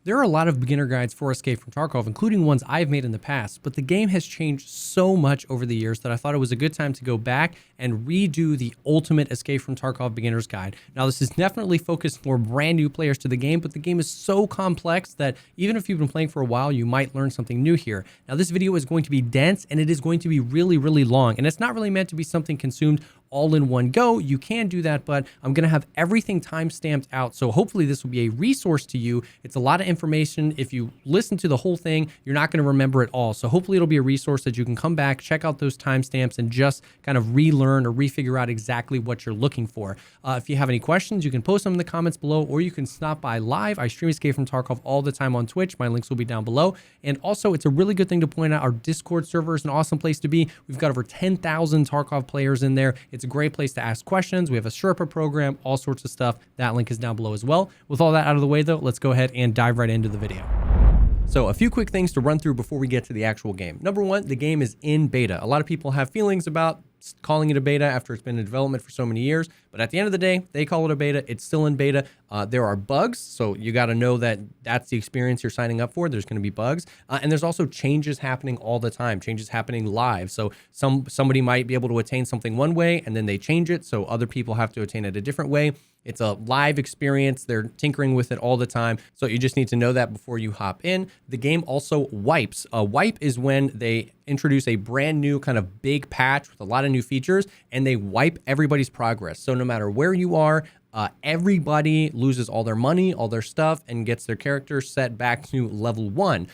There are a lot of beginner guides for Escape from Tarkov, including ones I've made in the past, but the game has changed so much over the years that I thought it was a good time to go back and redo the ultimate Escape from Tarkov beginner's guide. Now, this is definitely focused for brand new players to the game, but the game is so complex that even if you've been playing for a while, you might learn something new here. Now, this video is going to be dense and it is going to be really, really long, and it's not really meant to be something consumed all in one go. You can do that, but I'm going to have everything time-stamped out. So hopefully this will be a resource to you. It's a lot of information. If you listen to the whole thing, you're not going to remember it all. So hopefully it'll be a resource that you can come back, check out those timestamps, and just kind of relearn or refigure out exactly what you're looking for. If you have any questions, you can post them in the comments below, or you can stop by live. I stream Escape from Tarkov all the time on Twitch. My links will be down below. And also, it's a really good thing to point out, our Discord server is an awesome place to be. We've got over 10,000 Tarkov players in there. It's a great place to ask questions. We have a Sherpa program, all sorts of stuff. That link is down below as well. With all that out of the way though, let's go ahead and dive right into the video. So a few quick things to run through before we get to the actual game. Number one, the game is in beta. A lot of people have feelings about calling it a beta after it's been in development for so many years, but at the end of the day, they call it a beta. It's still in beta. There are bugs, so you got to know that that's the experience you're signing up for. There's going to be bugs, and there's also changes happening all the time, changes happening live. So somebody might be able to attain something one way, and then they change it, so other people have to attain it a different way. It's a live experience. They're tinkering with it all the time. So you just need to know that before you hop in. The game also wipes. A wipe is when they introduce a brand new kind of big patch with a lot of new features, and they wipe everybody's progress. So no matter where you are, everybody loses all their money, all their stuff, and gets their character set back to level 1.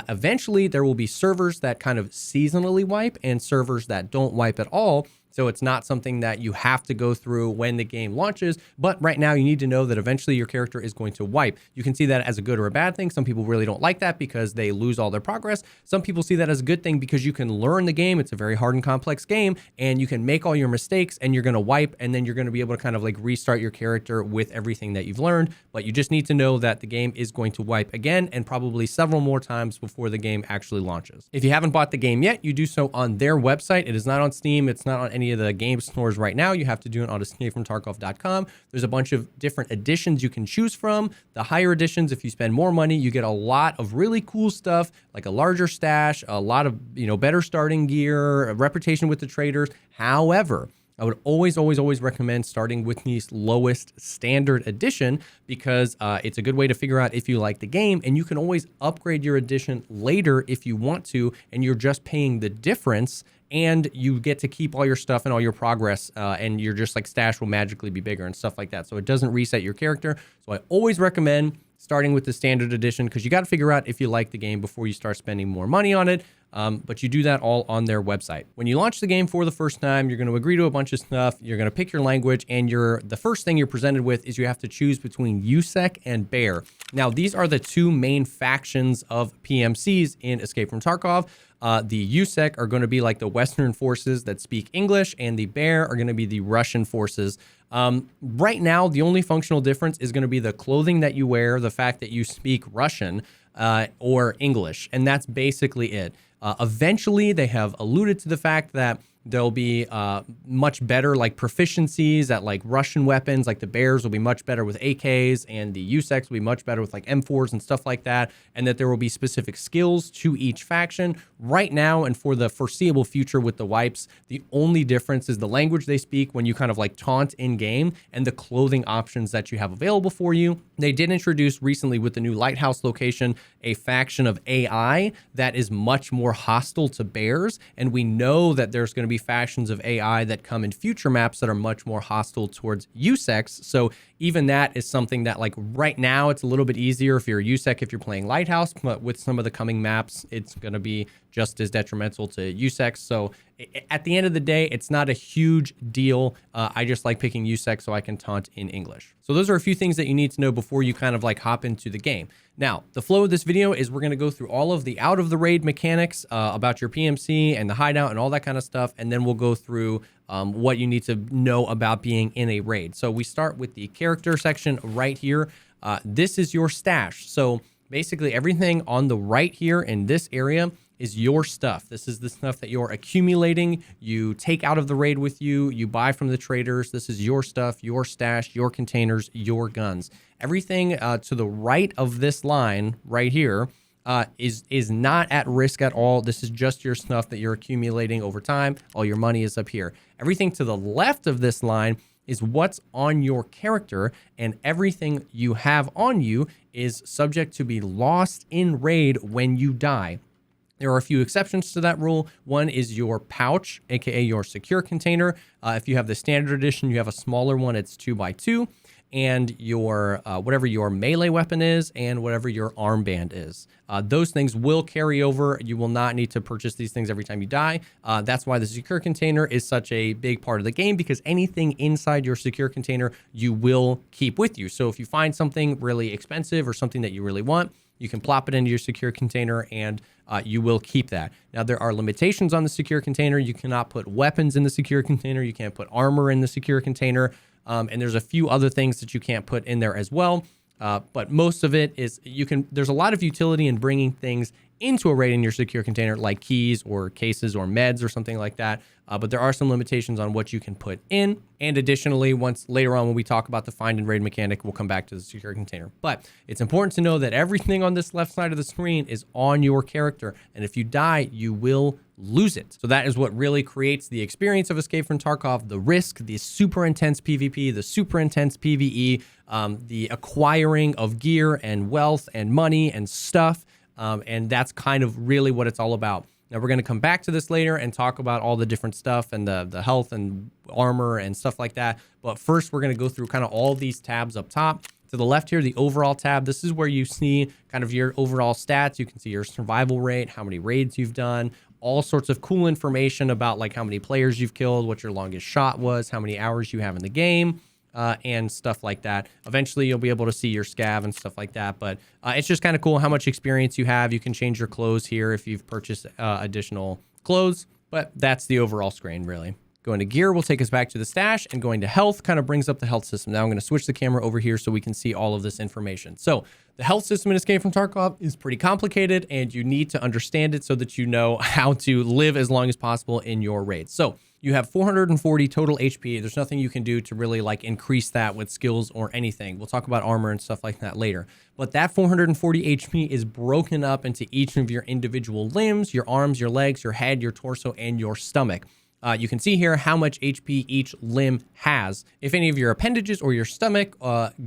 Eventually, there will be servers that kind of seasonally wipe and servers that don't wipe at all. So it's not something that you have to go through when the game launches, but right now you need to know that eventually your character is going to wipe. You can see that as a good or a bad thing. Some people really don't like that because they lose all their progress. Some people see that as a good thing because you can learn the game. It's a very hard and complex game, and you can make all your mistakes and you're going to wipe, and then you're going to be able to kind of like restart your character with everything that you've learned. But you just need to know that the game is going to wipe again and probably several more times before the game actually launches. If you haven't bought the game yet, you do so on their website. It is not on Steam. It's not on any of the game stores right now. You have to do it on escapefromtarkov.com. There's a bunch of different editions you can choose from. The higher editions, if you spend more money, you get a lot of really cool stuff, like a larger stash, a lot of, better starting gear, a reputation with the traders. However, I would always recommend starting with the lowest standard edition because it's a good way to figure out if you like the game, and you can always upgrade your edition later if you want to, and you're just paying the difference, and you get to keep all your stuff and all your progress, and your just like stash will magically be bigger and stuff like that. So it doesn't reset your character. So I always recommend starting with the standard edition because you got to figure out if you like the game before you start spending more money on it. But you do that all on their website. When you launch the game for the first time, you're going to agree to a bunch of stuff. You're going to pick your language, and the first thing you're presented with is you have to choose between USEC and Bear. Now, these are the two main factions of PMCs in Escape from Tarkov. The USEC are going to be like the Western forces that speak English, and the Bear are going to be the Russian forces. Right now, the only functional difference is going to be the clothing that you wear, the fact that you speak Russian or English, and that's basically it. Eventually, they have alluded to the fact that there'll be much better like proficiencies at like Russian weapons, like the Bears will be much better with AKs, and the USECs will be much better with like M4s and stuff like that, and that there will be specific skills to each faction. Right now and for the foreseeable future with the wipes, the only difference is the language they speak when you kind of like taunt in game and the clothing options that you have available for you. They did introduce recently with the new Lighthouse location a faction of AI that is much more hostile to Bears, and we know that there's going to be factions of AI that come in future maps that are much more hostile towards USECs. So even that is something that like right now it's a little bit easier if you're a USEC if you're playing Lighthouse, but with some of the coming maps it's going to be just as detrimental to USECs. So at the end of the day, it's not a huge deal. I just like picking USEC so I can taunt in English. So those are a few things that you need to know before you kind of like hop into the game. Now, the flow of this video is we're going to go through all of the out of the raid mechanics about your PMC and the hideout and all that kind of stuff. And then we'll go through what you need to know about being in a raid. So we start with the character section right here. This is your stash. So basically everything on the right here in this area is your stuff. This is the stuff that you're accumulating, you take out of the raid with you, you buy from the traders. This is your stuff, your stash, your containers, your guns. Everything to the right of this line right here is not at risk at all. This is just your stuff that you're accumulating over time. All your money is up here. Everything to the left of this line is what's on your character, and everything you have on you is subject to be lost in raid when you die. There are a few exceptions to that rule. One is your pouch, aka your secure container. If you have the standard edition, you have a smaller one, it's 2x2, and your whatever your melee weapon is and whatever your armband is. Those things will carry over. You will not need to purchase these things every time you die. That's why the secure container is such a big part of the game, because anything inside your secure container you will keep with you. So if you find something really expensive or something that you really want, you can plop it into your secure container and you will keep that. Now, there are limitations on the secure container. You cannot put weapons in the secure container. You can't put armor in the secure container. And there's a few other things that you can't put in there as well. But most of it is there's a lot of utility in bringing things into a raid in your secure container, like keys or cases or meds or something like that. But there are some limitations on what you can put in. And additionally, once later on when we talk about the find and raid mechanic, we'll come back to the secure container. But it's important to know that everything on this left side of the screen is on your character. And if you die, you will lose it. So that is what really creates the experience of Escape from Tarkov, the risk, the super intense PvP, the super intense PvE, the acquiring of gear and wealth and money and stuff. And that's kind of really what it's all about. Now, we're going to come back to this later and talk about all the different stuff and the health and armor and stuff like that. But first, we're going to go through kind of all these tabs up top. To the left here, the overall tab, this is where you see kind of your overall stats. You can see your survival rate, how many raids you've done, all sorts of cool information about like how many players you've killed, what your longest shot was, how many hours you have in the game. And stuff like that. Eventually, you'll be able to see your scav and stuff like that. But it's just kind of cool how much experience you have. You can change your clothes here if you've purchased additional clothes. But that's the overall screen, really. Going to gear will take us back to the stash, and going to health kind of brings up the health system. Now I'm going to switch the camera over here so we can see all of this information. So the health system in Escape from Tarkov is pretty complicated, and you need to understand it so that you know how to live as long as possible in your raids. So you have 440 total HP. There's nothing you can do to really like increase that with skills or anything. We'll talk about armor and stuff like that later. But that 440 HP is broken up into each of your individual limbs, your arms, your legs, your head, your torso, and your stomach. You can see here how much HP each limb has. If any of your appendages or your stomach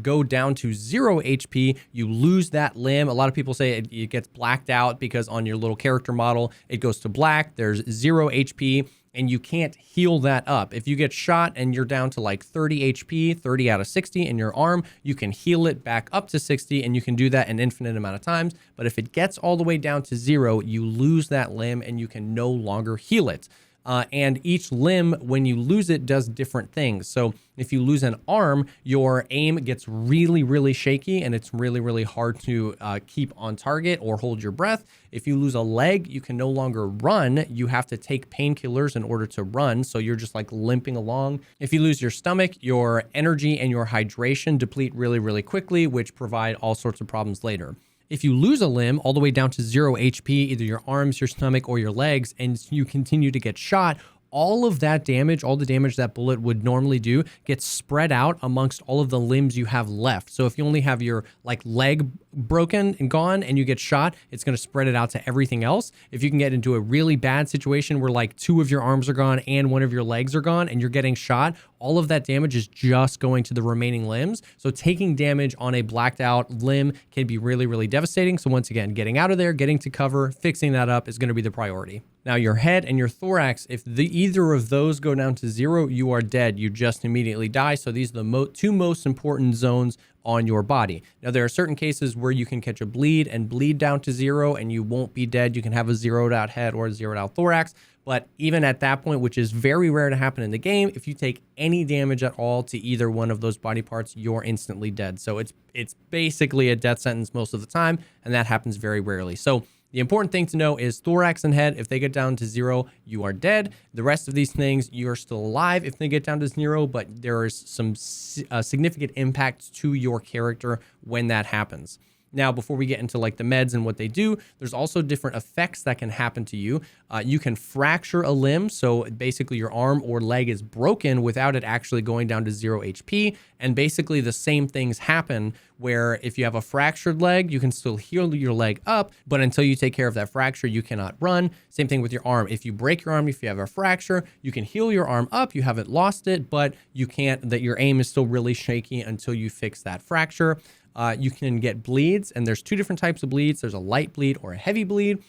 go down to 0 HP, you lose that limb. A lot of people say it gets blacked out because on your little character model, it goes to black. There's 0 HP. And you can't heal that up. If you get shot and you're down to like 30 HP, 30 out of 60 in your arm, you can heal it back up to 60, and you can do that an infinite amount of times. But if it gets all the way down to 0, you lose that limb and you can no longer heal it. And each limb, when you lose it, does different things. So if you lose an arm, your aim gets really, really shaky, and it's really, really hard to keep on target or hold your breath. If you lose a leg, you can no longer run. You have to take painkillers in order to run, so you're just like limping along. If you lose your stomach, your energy and your hydration deplete really, really quickly, which provide all sorts of problems later. If you lose a limb all the way down to 0 HP, either your arms, your stomach, or your legs, and you continue to get shot, all of that damage, all the damage that bullet would normally do, gets spread out amongst all of the limbs you have left. So if you only have your like leg broken and gone and you get shot, it's going to spread it out to everything else. If you can get into a really bad situation where like 2 of your arms are gone and 1 of your legs are gone and you're getting shot, all of that damage is just going to the remaining limbs. So taking damage on a blacked out limb can be really, really devastating. So once again, getting out of there, getting to cover, fixing that up is going to be the priority. Now your head and your thorax, if either of those go down to 0, you are dead. You just immediately die. So these are the 2 most important zones on your body. Now there are certain cases where you can catch a bleed and bleed down to 0 and you won't be dead. You can have a 0'd out head or a 0'd out thorax. But even at that point, which is very rare to happen in the game, if you take any damage at all to either one of those body parts, you're instantly dead. So it's basically a death sentence most of the time, and that happens very rarely. So the important thing to know is thorax and head, if they get down to 0, you are dead. The rest of these things, you're still alive if they get down to 0, but there is some significant impact to your character when that happens. Now, before we get into like the meds and what they do, there's also different effects that can happen to you. You can fracture a limb. So basically your arm or leg is broken without it actually going down to 0 HP. And basically the same things happen where if you have a fractured leg, you can still heal your leg up, but until you take care of that fracture, you cannot run. Same thing with your arm. If you break your arm, if you have a fracture, you can heal your arm up. You haven't lost it, but you can't, that your aim is still really shaky until you fix that fracture. You can get bleeds, and there's 2 different types of bleeds. There's a light bleed or a heavy bleed.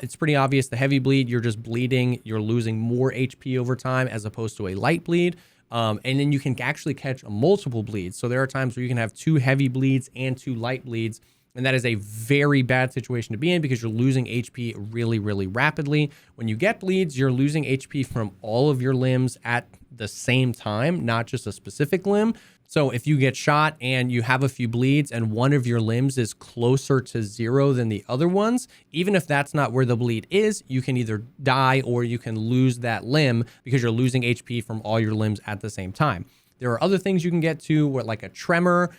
It's pretty obvious. The heavy bleed, you're just bleeding. You're losing more HP over time as opposed to a light bleed. And then you can actually catch multiple bleeds. So there are times where you can have 2 heavy bleeds and 2 light bleeds. And that is a very bad situation to be in because you're losing HP really, really rapidly. When you get bleeds, you're losing HP from all of your limbs at the same time, not just a specific limb. So if you get shot and you have a few bleeds and one of your limbs is closer to 0 than the other ones, even if that's not where the bleed is, you can either die or you can lose that limb because you're losing HP from all your limbs at the same time. There are other things you can get to, like a tremor,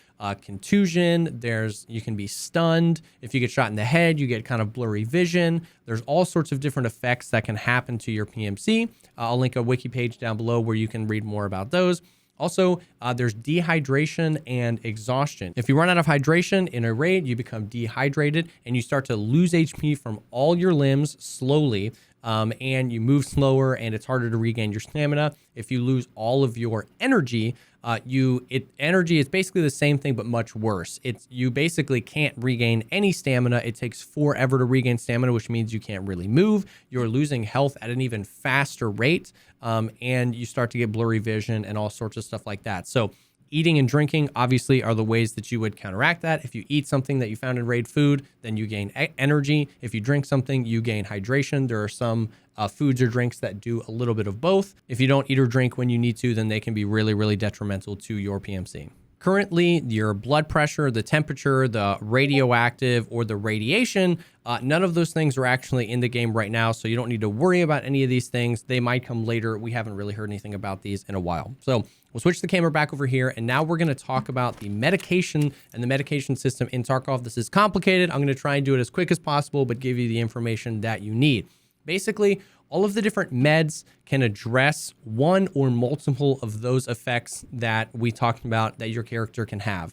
contusion. You can be stunned. If you get shot in the head, you get kind of blurry vision. There's all sorts of different effects that can happen to your PMC. I'll link a wiki page down below where you can read more about those. Also, there's dehydration and exhaustion. If you run out of hydration in a raid, you become dehydrated and you start to lose HP from all your limbs slowly. And you move slower and it's harder to regain your stamina. If you lose all of your energy, energy is basically the same thing, but much worse. You basically can't regain any stamina. It takes forever to regain stamina, which means you can't really move. You're losing health at an even faster rate. And you start to get blurry vision and all sorts of stuff like that. So eating and drinking obviously are the ways that you would counteract that. If you eat something that you found in raid food, then you gain energy. If you drink something, you gain hydration. There are some foods or drinks that do a little bit of both. If you don't eat or drink when you need to, then they can be really, really detrimental to your PMC. Currently, your blood pressure, the temperature, the radioactive, or the radiation, none of those things are actually in the game right now, so you don't need to worry about any of these things. They might come later. We haven't really heard anything about these in a while. So we'll switch the camera back over here, and now we're going to talk about the medication and the medication system in Tarkov. This is complicated. I'm going to try and do it as quick as possible, but give you the information that you need. Basically, all of the different meds can address one or multiple of those effects that we talked about that your character can have.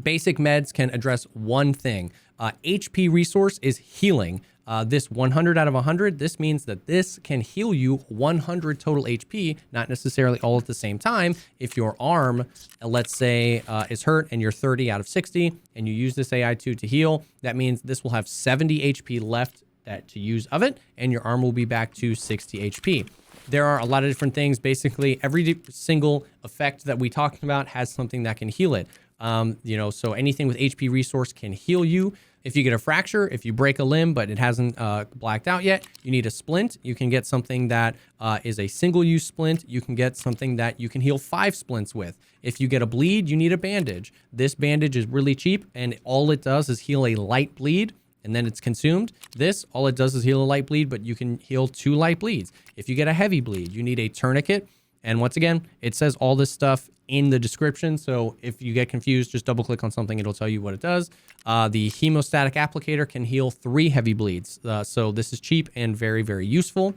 Basic meds can address one thing. HP resource is healing. This 100 out of 100, this means that this can heal you 100 total HP, not necessarily all at the same time. If your arm, let's say, is hurt and you're 30 out of 60 and you use this AI2 to heal, that means this will have 70 HP left to use of it, and your arm will be back to 60 HP. There are a lot of different things. Basically, every single effect that we talked about has something that can heal it. So anything with HP resource can heal you. If you get a fracture, if you break a limb, but it hasn't blacked out yet, you need a splint. You can get something that is a single-use splint. You can get something that you can heal 5 splints with. If you get a bleed, you need a bandage. This bandage is really cheap, and all it does is heal a light bleed, and then it's consumed. This, all it does is heal a light bleed, but you can heal 2 light bleeds. If you get a heavy bleed, you need a tourniquet. And once again, it says all this stuff in the description. So if you get confused, just double click on something. It'll tell you what it does. The hemostatic applicator can heal 3 heavy bleeds. So this is cheap and very, very useful.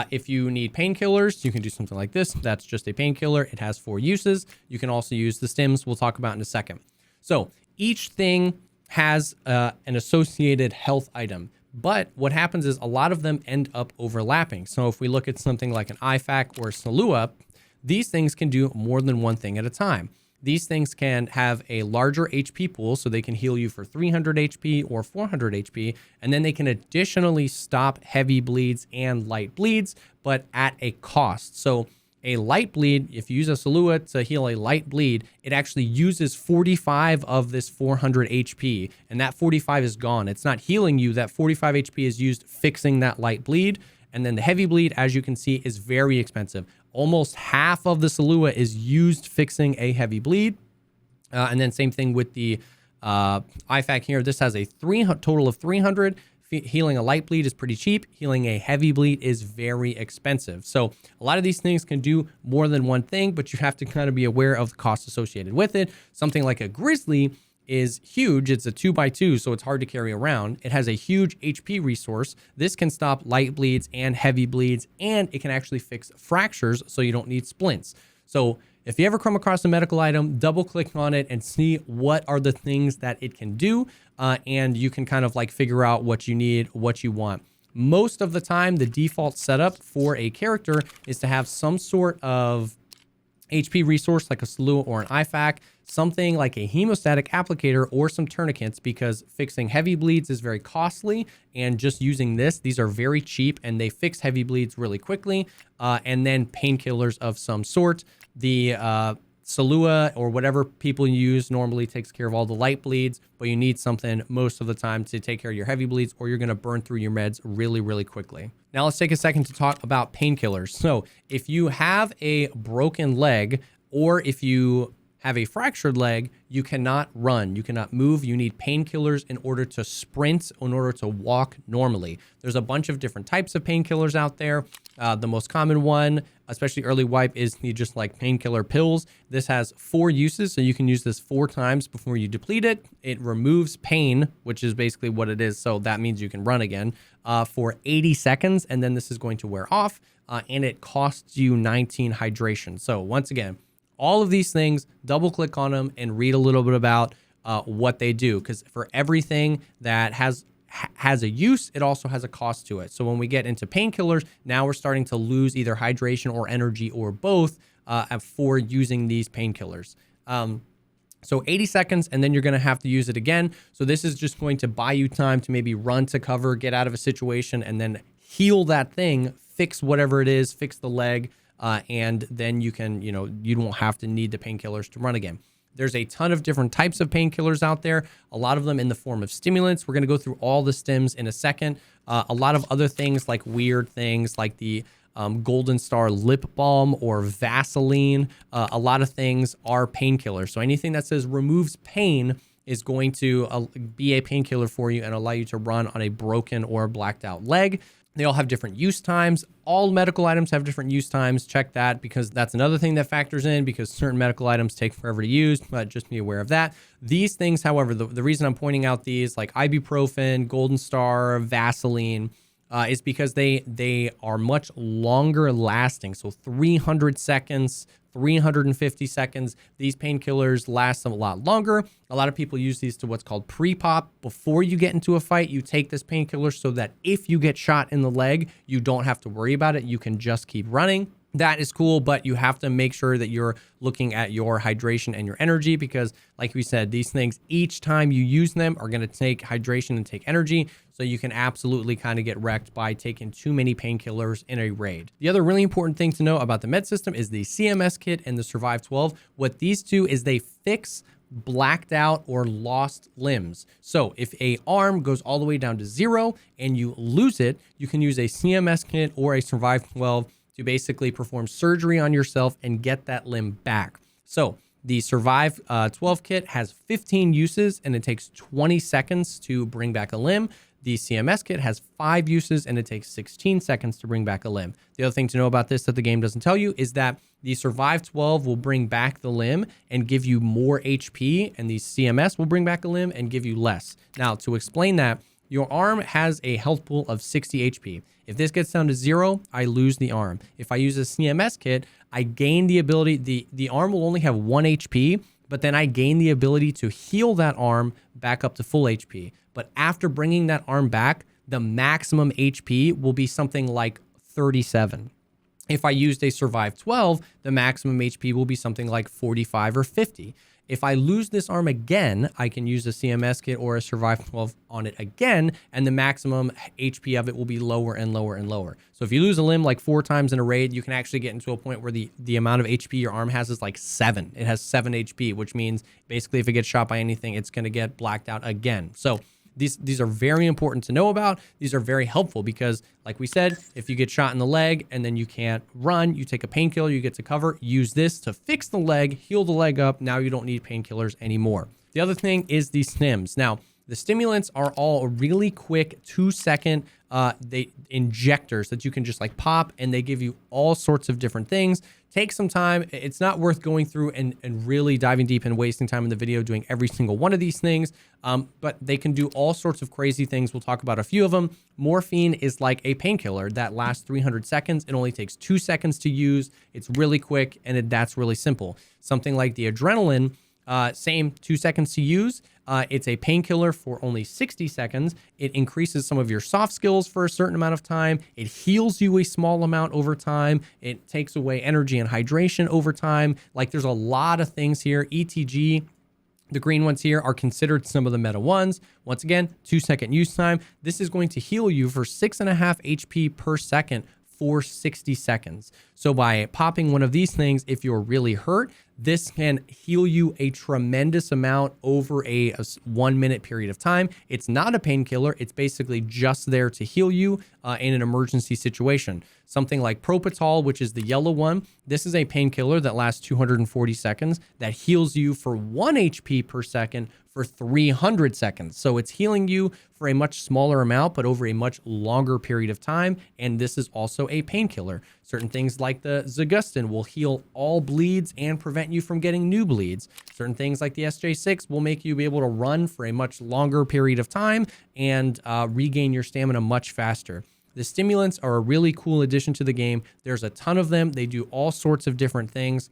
If you need painkillers, you can do something like this. That's just a painkiller. It has 4 uses. You can also use the stims we'll talk about in a second. So each thing has an associated health item. But what happens is a lot of them end up overlapping. So if we look at something like an IFAK or Salua, these things can do more than one thing at a time. These things can have a larger HP pool, so they can heal you for 300 HP or 400 HP, and then they can additionally stop heavy bleeds and light bleeds, but at a cost. So a light bleed, if you use a Salua to heal a light bleed, it actually uses 45 of this 400 HP, and that 45 is gone. It's not healing you. That 45 HP is used fixing that light bleed. And then the heavy bleed, as you can see, is very expensive. Almost half of the Salua is used fixing a heavy bleed. And then same thing with the IFAK here. This has a total of 300. Healing a light bleed is pretty cheap. Healing a heavy bleed is very expensive. So a lot of these things can do more than one thing, but you have to kind of be aware of the cost associated with it. Something like a Grizzly is huge. It's a 2x2, so it's hard to carry around. It has a huge HP resource. This can stop light bleeds and heavy bleeds, and it can actually fix fractures, so you don't need splints. So if you ever come across a medical item, double click on it and see what are the things that it can do, and you can kind of like figure out what you need, what you want. Most of the time, the default setup for a character is to have some sort of HP resource like a slew or an IFAC, something like a hemostatic applicator or some tourniquets, because fixing heavy bleeds is very costly, and just using these are very cheap and they fix heavy bleeds really quickly. And then painkillers of some sort. The Salua or whatever people use normally takes care of all the light bleeds, but you need something most of the time to take care of your heavy bleeds, or you're going to burn through your meds really, really quickly. Now let's take a second to talk about painkillers. So if you have a broken leg, or if you have a fractured leg, you cannot run, you cannot move. You need painkillers in order to sprint, in order to walk normally. There's a bunch of different types of painkillers out there. The most common one, especially early wipe, is the just like painkiller pills. This has 4 uses, so you can use this 4 times before you deplete it. It removes pain, which is basically what it is, so that means you can run again, for 80 seconds, and then this is going to wear off, and it costs you 19 hydration. So once again, all of these things, double click on them and read a little bit about what they do, because for everything that has a use, it also has a cost to it. So when we get into painkillers, now we're starting to lose either hydration or energy or both for using these painkillers. So 80 seconds, and then you're going to have to use it again. So this is just going to buy you time to maybe run to cover, get out of a situation, and then heal that thing, fix whatever it is, fix the leg, and then you can, you don't have to need the painkillers to run again. There's a ton of different types of painkillers out there, a lot of them in the form of stimulants. We're going to go through all the stims in a second. A lot of other things like weird things like the Golden Star lip balm or Vaseline. A lot of things are painkillers. So anything that says removes pain is going to be a painkiller for you and allow you to run on a broken or blacked out leg. They all have different use times. All medical items have different use times. Check that, because that's another thing that factors in, because certain medical items take forever to use, but just be aware of that. These things, however, the reason I'm pointing out these like ibuprofen, Golden Star, Vaseline, is because they are much longer lasting. So 300 seconds, 350 seconds. These painkillers last a lot longer. A lot of people use these to what's called pre-pop. Before you get into a fight, you take this painkiller so that if you get shot in the leg, you don't have to worry about it. You can just keep running. That is cool, but you have to make sure that you're looking at your hydration and your energy, because like we said, these things, each time you use them, are going to take hydration and take energy. So you can absolutely kind of get wrecked by taking too many painkillers in a raid. The other really important thing to know about the med system is the CMS kit and the Survive12. What these do is they fix blacked out or lost limbs. So if a arm goes all the way down to 0 and you lose it, you can use a CMS kit or a Survive12 to basically perform surgery on yourself and get that limb back. So the Survive 12 kit has 15 uses and it takes 20 seconds to bring back a limb. The CMS kit has 5 uses and it takes 16 seconds to bring back a limb. The other thing to know about this that the game doesn't tell you is that the Survive 12 will bring back the limb and give you more HP, and the CMS will bring back a limb and give you less. Now, to explain that, your arm has a health pool of 60 HP. If this gets down to 0, I lose the arm. If I use a CMS kit, I gain the ability, the arm will only have 1 HP, but then I gain the ability to heal that arm back up to full HP. But after bringing that arm back, the maximum HP will be something like 37. If I used a Survive 12, the maximum HP will be something like 45 or 50. If I lose this arm again, I can use a CMS kit or a Survive 12 on it again, and the maximum HP of it will be lower and lower and lower. So if you lose a limb like 4 times in a raid, you can actually get into a point where the amount of HP your arm has is like 7. It has 7 HP, which means basically if it gets shot by anything, it's going to get blacked out again. So these are very important to know about. These are very helpful because, like we said, if you get shot in the leg and then you can't run, you take a painkiller, you get to cover, use this to fix the leg, heal the leg up. Now you don't need painkillers anymore. The other thing is the stims. Now, the stimulants are all really quick 2-second they injectors that you can just like pop, and they give you all sorts of different things. Take some time. It's not worth going through and really diving deep and wasting time in the video doing every single one of these things. But they can do all sorts of crazy things. We'll talk about a few of them. Morphine is like a painkiller that lasts 300 seconds. It only takes 2 seconds to use. It's really quick, and that's really simple. Something like the adrenaline, same 2 seconds to use. It's a painkiller for only 60 seconds. It increases some of your soft skills for a certain amount of time. It heals you a small amount over time. It takes away energy and hydration over time. Like, there's a lot of things here. ETG, the green ones here, are considered some of the meta ones. Once again, 2 second use time. This is going to heal you for 6.5 HP per second for 60 seconds. So by popping one of these things, if you're really hurt, this can heal you a tremendous amount over a 1 minute period of time. It's not a painkiller. It's basically just there to heal you in an emergency situation. Something like Propital, which is the yellow one. This is a painkiller that lasts 240 seconds that heals you for 1 HP per second for 300 seconds. So it's healing you for a much smaller amount, but over a much longer period of time. And this is also a painkiller. Certain things like the Zagustin will heal all bleeds and prevent you from getting new bleeds. Certain things like the SJ6 will make you be able to run for a much longer period of time and regain your stamina much faster. The stimulants are a really cool addition to the game. There's a ton of them. They do all sorts of different things.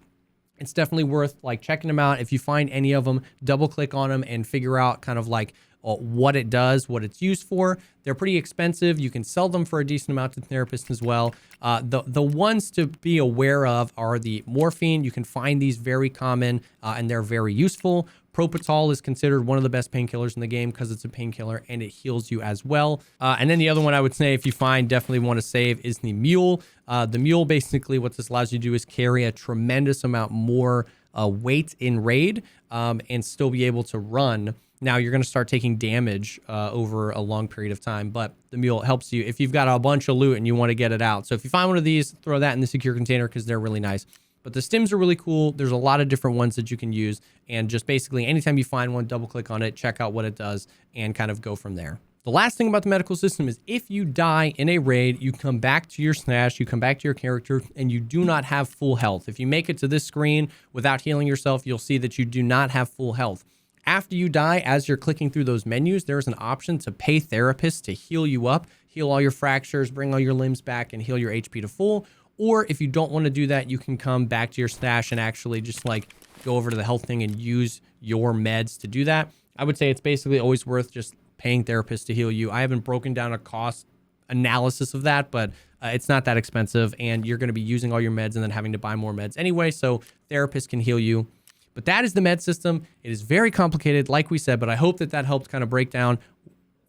It's definitely worth like checking them out. If you find any of them, double click on them and figure out kind of like what it does, what it's used for. They're pretty expensive. You can sell them for a decent amount to therapists as well. The ones to be aware of are the morphine. You can find these very common and they're very useful. Propital is considered one of the best painkillers in the game because it's a painkiller and it heals you as well. And then the other one I would say, if you find, definitely want to save, is the mule. The mule, basically what this allows you to do is carry a tremendous amount more weight in raid and still be able to run. Now you're going to start taking damage over a long period of time, but the mule helps you if you've got a bunch of loot and you want to get it out. So if you find one of these, throw that in the secure container because they're really nice. But the stims are really cool. There's a lot of different ones that you can use. And just basically anytime you find one, double click on it, check out what it does, and kind of go from there. The last thing about the medical system is if you die in a raid, you come back to your stash, you come back to your character, and you do not have full health. If you make it to this screen without healing yourself, you'll see that you do not have full health. After you die, as you're clicking through those menus, there's an option to pay therapists to heal you up, heal all your fractures, bring all your limbs back, and heal your HP to full. Or if you don't want to do that, you can come back to your stash and actually just like go over to the health thing and use your meds to do that. I would say it's basically always worth just paying therapists to heal you. I haven't broken down a cost analysis of that, but it's not that expensive, and you're going to be using all your meds and then having to buy more meds anyway, so therapists can heal you. But that is the med system. It is very complicated, like we said, but I hope that helped kind of break down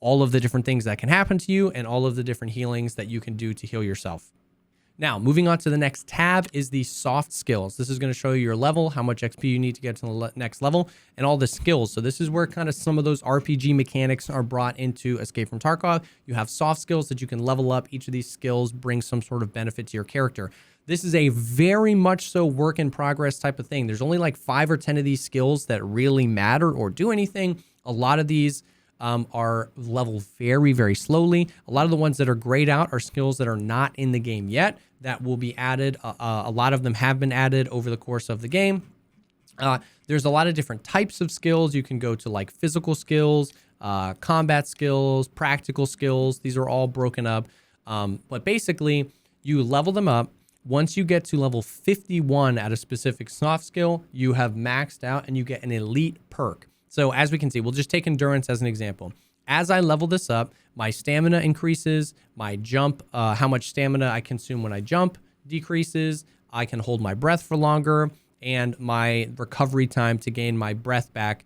all of the different things that can happen to you and all of the different healings that you can do to heal yourself. Now, moving on to the next tab is the soft skills. This is going to show you your level, how much XP you need to get to the next level, and all the skills. So this is where kind of some of those RPG mechanics are brought into Escape from Tarkov. You have soft skills that you can level up. Each of these skills brings some sort of benefit to your character. This is a very much so work in progress type of thing. There's only like 5 or 10 of these skills that really matter or do anything. A lot of these are leveled very, very slowly. A lot of the ones that are grayed out are skills that are not in the game yet that will be added. A lot of them have been added over the course of the game. There's a lot of different types of skills. You can go to like physical skills, combat skills, practical skills. These are all broken up. But basically, you level them up. Once you get to level 51 at a specific soft skill, you have maxed out and you get an elite perk. So as we can see, we'll just take endurance as an example. As I level this up, my stamina increases, my jump, how much stamina I consume when I jump decreases, I can hold my breath for longer, and my recovery time to gain my breath back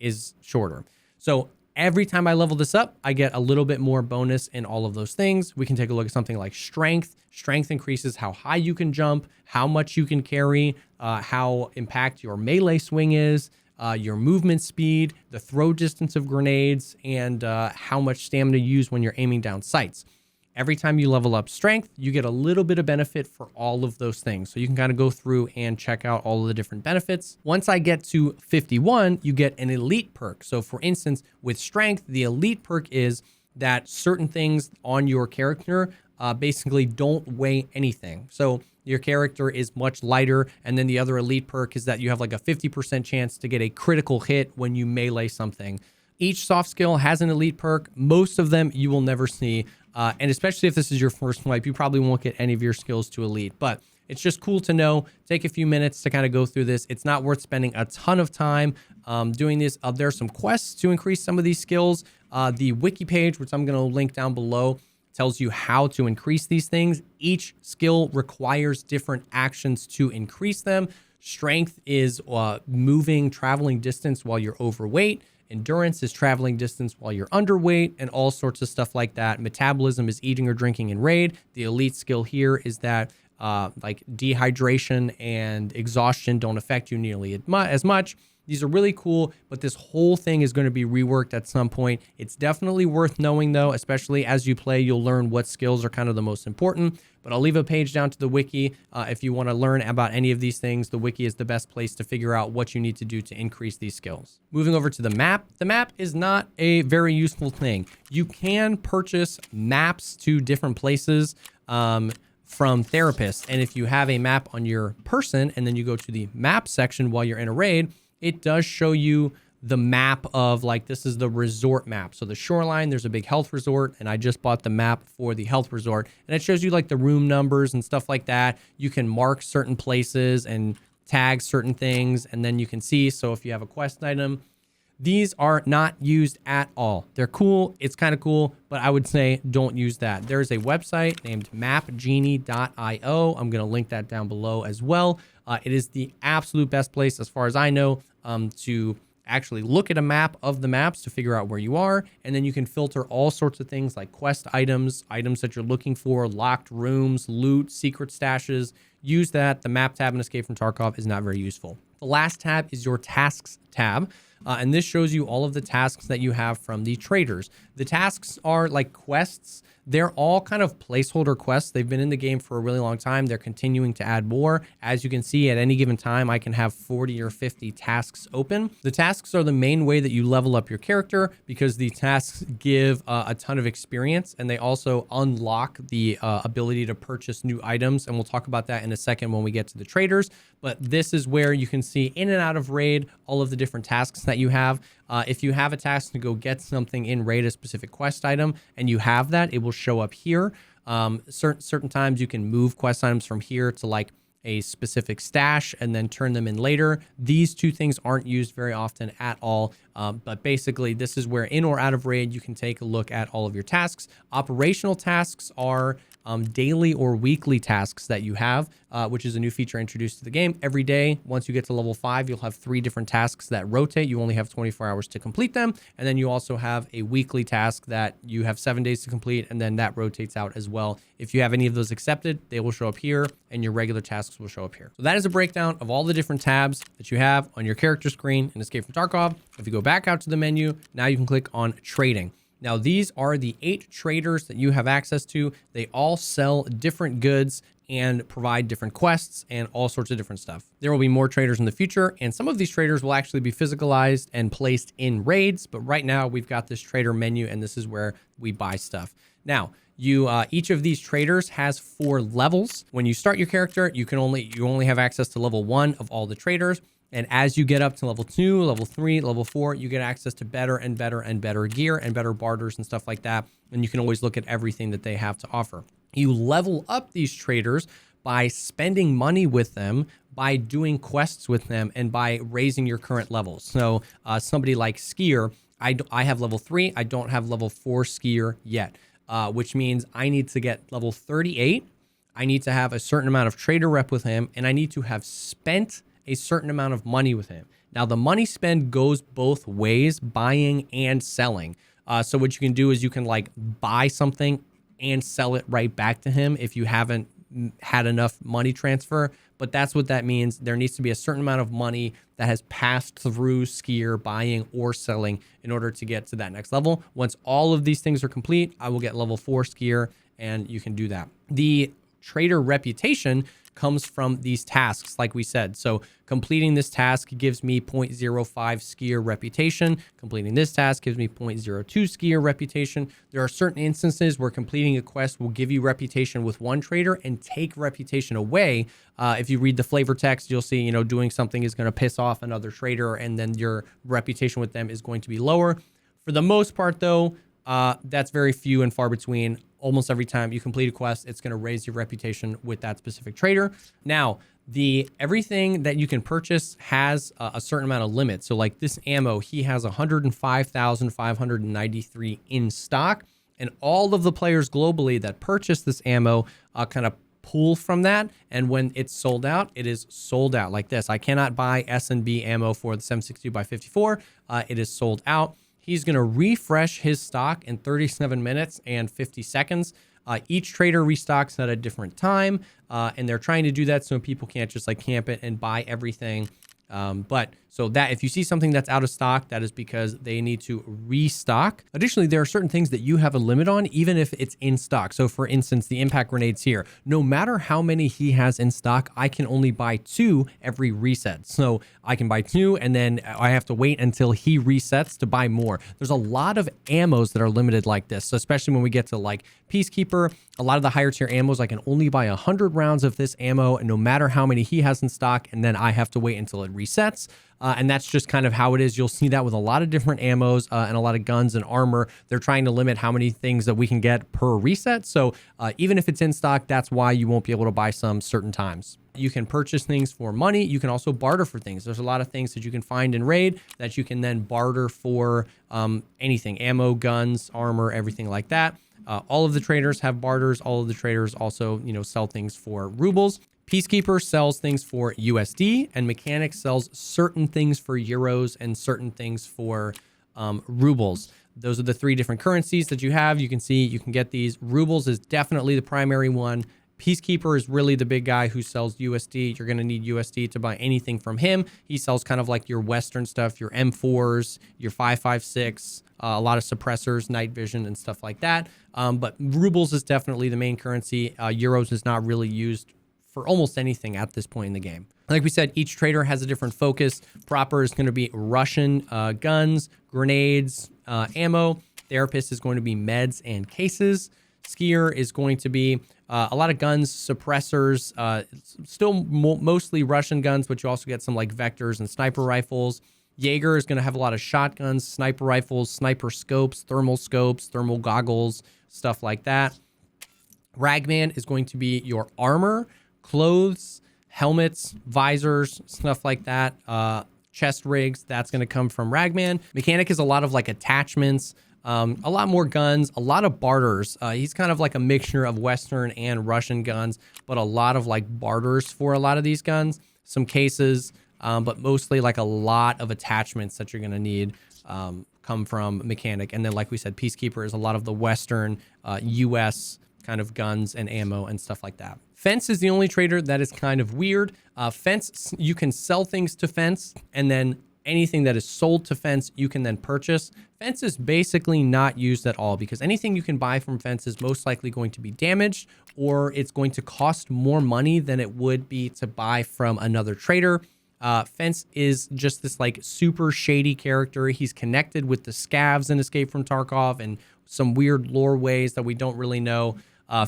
is shorter. So every time I level this up, I get a little bit more bonus in all of those things. We can take a look at something like strength. Strength increases how high you can jump, how much you can carry, how impact your melee swing is, your movement speed, the throw distance of grenades, and how much stamina you use when you're aiming down sights. Every time you level up strength, you get a little bit of benefit for all of those things. So you can kind of go through and check out all of the different benefits. Once I get to 51, you get an elite perk. So for instance, with strength, the elite perk is that certain things on your character basically don't weigh anything. So your character is much lighter, and then the other elite perk is that you have like a 50% chance to get a critical hit when you melee something. Each soft skill has an elite perk. Most of them you will never see, and especially if this is your first wipe, you probably won't get any of your skills to elite, but it's just cool to know. Take a few minutes to kind of go through this. It's not worth spending a ton of time doing this. There are some quests to increase some of these skills. The wiki page, which I'm going to link down below, tells you how to increase these things. Each skill requires different actions to increase them. Strength is moving, traveling distance while you're overweight. Endurance is traveling distance while you're underweight, and all sorts of stuff like that. Metabolism is eating or drinking in raid. The elite skill here is that like dehydration and exhaustion don't affect you nearly as much. These are really cool, but this whole thing is going to be reworked at some point. It's definitely worth knowing, though, especially as you play. You'll learn what skills are kind of the most important, but I'll leave a page down to the wiki. If you want to learn about any of these things, the wiki is the best place to figure out what you need to do to increase these skills. Moving over to the map is not a very useful thing. You can purchase maps to different places from therapists, and if you have a map on your person and then you go to the map section while you're in a raid, it does show you the map of, like, this is the resort map. So the shoreline, there's a big health resort, and I just bought the map for the health resort, and it shows you like the room numbers and stuff like that. You can mark certain places and tag certain things, and then you can see. So if you have a quest item, these are not used at all. They're cool. It's kind of cool, but I would say don't use that. There's a website named mapgenie.io. I'm going to link that down below as well. It is the absolute best place, as far as I know, to actually look at a map of the maps to figure out where you are. And then you can filter all sorts of things like quest items, items that you're looking for, locked rooms, loot, secret stashes. Use that. The map tab in Escape from Tarkov is not very useful. The last tab is your tasks tab. And this shows you all of the tasks that you have from the traders. The tasks are like quests. They're all kind of placeholder quests. They've been in the game for a really long time. They're continuing to add more. As you can see, at any given time, I can have 40 or 50 tasks open. The tasks are the main way that you level up your character, because the tasks give a ton of experience, and they also unlock the ability to purchase new items. And we'll talk about that in a second when we get to the traders. But this is where you can see in and out of raid all of the different tasks that you have. If you have a task to go get something in raid, a specific quest item, and you have that, it will show up here. Certain times you can move quest items from here to like a specific stash and then turn them in later. These two things aren't used very often at all. But basically, this is where in or out of raid, you can take a look at all of your tasks. Operational tasks are daily or weekly tasks that you have, which is a new feature introduced to the game. Every day, once you get to level 5, you'll have 3 different tasks that rotate. You only have 24 hours to complete them. And then you also have a weekly task that you have 7 days to complete, and then that rotates out as well. If you have any of those accepted, they will show up here, and your regular tasks will show up here. So that is a breakdown of all the different tabs that you have on your character screen in Escape from Tarkov. If you go back out to the menu, now you can click on Trading. Now, these are the 8 traders that you have access to. They all sell different goods and provide different quests and all sorts of different stuff. There will be more traders in the future, and some of these traders will actually be physicalized and placed in raids. But right now, we've got this trader menu, and this is where we buy stuff. Now, each of these traders has 4 levels. When you start your character, you only have access to level 1 of all the traders. And as you get up to level 2, level 3, level 4, you get access to better and better and better gear and better barters and stuff like that. And you can always look at everything that they have to offer. You level up these traders by spending money with them, by doing quests with them, and by raising your current levels. So somebody like Skier, I have level 3. I don't have level 4 Skier yet, which means I need to get level 38. I need to have a certain amount of trader rep with him, and I need to have spent a certain amount of money with him. Now, the money spend goes both ways, buying and selling. So what you can do is you can like buy something and sell it right back to him if you haven't had enough money transfer. But that's what that means. There needs to be a certain amount of money that has passed through Skier buying or selling in order to get to that next level. Once all of these things are complete, I will get level 4 Skier, and you can do that. The trader reputation comes from these tasks, like we said. So completing this task gives me 0.05 skier reputation. Completing this task gives me 0.02 skier reputation. There are certain instances where completing a quest will give you reputation with one trader and take reputation away. If you read the flavor text, you'll see, doing something is going to piss off another trader, and then your reputation with them is going to be lower. For the most part, though, that's very few and far between. Almost every time you complete a quest, it's going to raise your reputation with that specific trader. Now, everything that you can purchase has a certain amount of limit. So like this ammo, he has 105,593 in stock, and all of the players globally that purchase this ammo kind of pull from that. And when it's sold out, it is sold out like this. I cannot buy S&B ammo for the 7.62x54. It is sold out. He's going to refresh his stock in 37 minutes and 50 seconds. Each trader restocks at a different time, and they're trying to do that so people can't just like camp it and buy everything. But so that if you see something that's out of stock, that is because they need to restock. Additionally, there are certain things that you have a limit on, even if it's in stock. So for instance, the impact grenades here, no matter how many he has in stock, I can only buy 2 every reset. So I can buy 2 and then I have to wait until he resets to buy more. There's a lot of ammos that are limited like this. So especially when we get to like Peacekeeper, a lot of the higher tier ammos, I can only buy 100 rounds of this ammo, and no matter how many he has in stock, and then I have to wait until it resets. And that's just kind of how it is. You'll see that with a lot of different ammos and a lot of guns and armor. They're trying to limit how many things that we can get per reset. So even if it's in stock, that's why you won't be able to buy some certain times. You can purchase things for money. You can also barter for things. There's a lot of things that you can find in raid that you can then barter for anything, ammo, guns, armor, everything like that. All of the traders have barters. All of the traders also, sell things for rubles. Peacekeeper sells things for USD, and Mechanic sells certain things for euros and certain things for rubles. Those are the 3 different currencies that you have. You can see you can get these. Rubles is definitely the primary one. Peacekeeper is really the big guy who sells USD. You're going to need USD to buy anything from him. He sells kind of like your Western stuff, your M4s, your 5.56, a lot of suppressors, night vision, and stuff like that. But rubles is definitely the main currency. Euros is not really used for almost anything at this point in the game. Like we said, each trader has a different focus. Proper is going to be Russian guns, grenades, ammo. Therapist is going to be meds and cases. Skier is going to be a lot of guns, suppressors, still mostly Russian guns, but you also get some like vectors and sniper rifles. Jaeger is going to have a lot of shotguns, sniper rifles, sniper scopes, thermal goggles, stuff like that. Ragman is going to be your armor, clothes, helmets, visors, stuff like that. Chest rigs, that's going to come from Ragman. Mechanic is a lot of like attachments, a lot more guns, a lot of barters. He's kind of like a mixture of Western and Russian guns, but a lot of like barters for a lot of these guns. Some cases, but mostly like a lot of attachments that you're going to need come from Mechanic. And then like we said, Peacekeeper is a lot of the Western US kind of guns and ammo and stuff like that. Fence is the only trader that is kind of weird. Fence, you can sell things to Fence, and then anything that is sold to Fence, you can then purchase. Fence is basically not used at all because anything you can buy from Fence is most likely going to be damaged, or it's going to cost more money than it would be to buy from another trader. Fence is just this like super shady character. He's connected with the Scavs in Escape from Tarkov and some weird lore ways that we don't really know.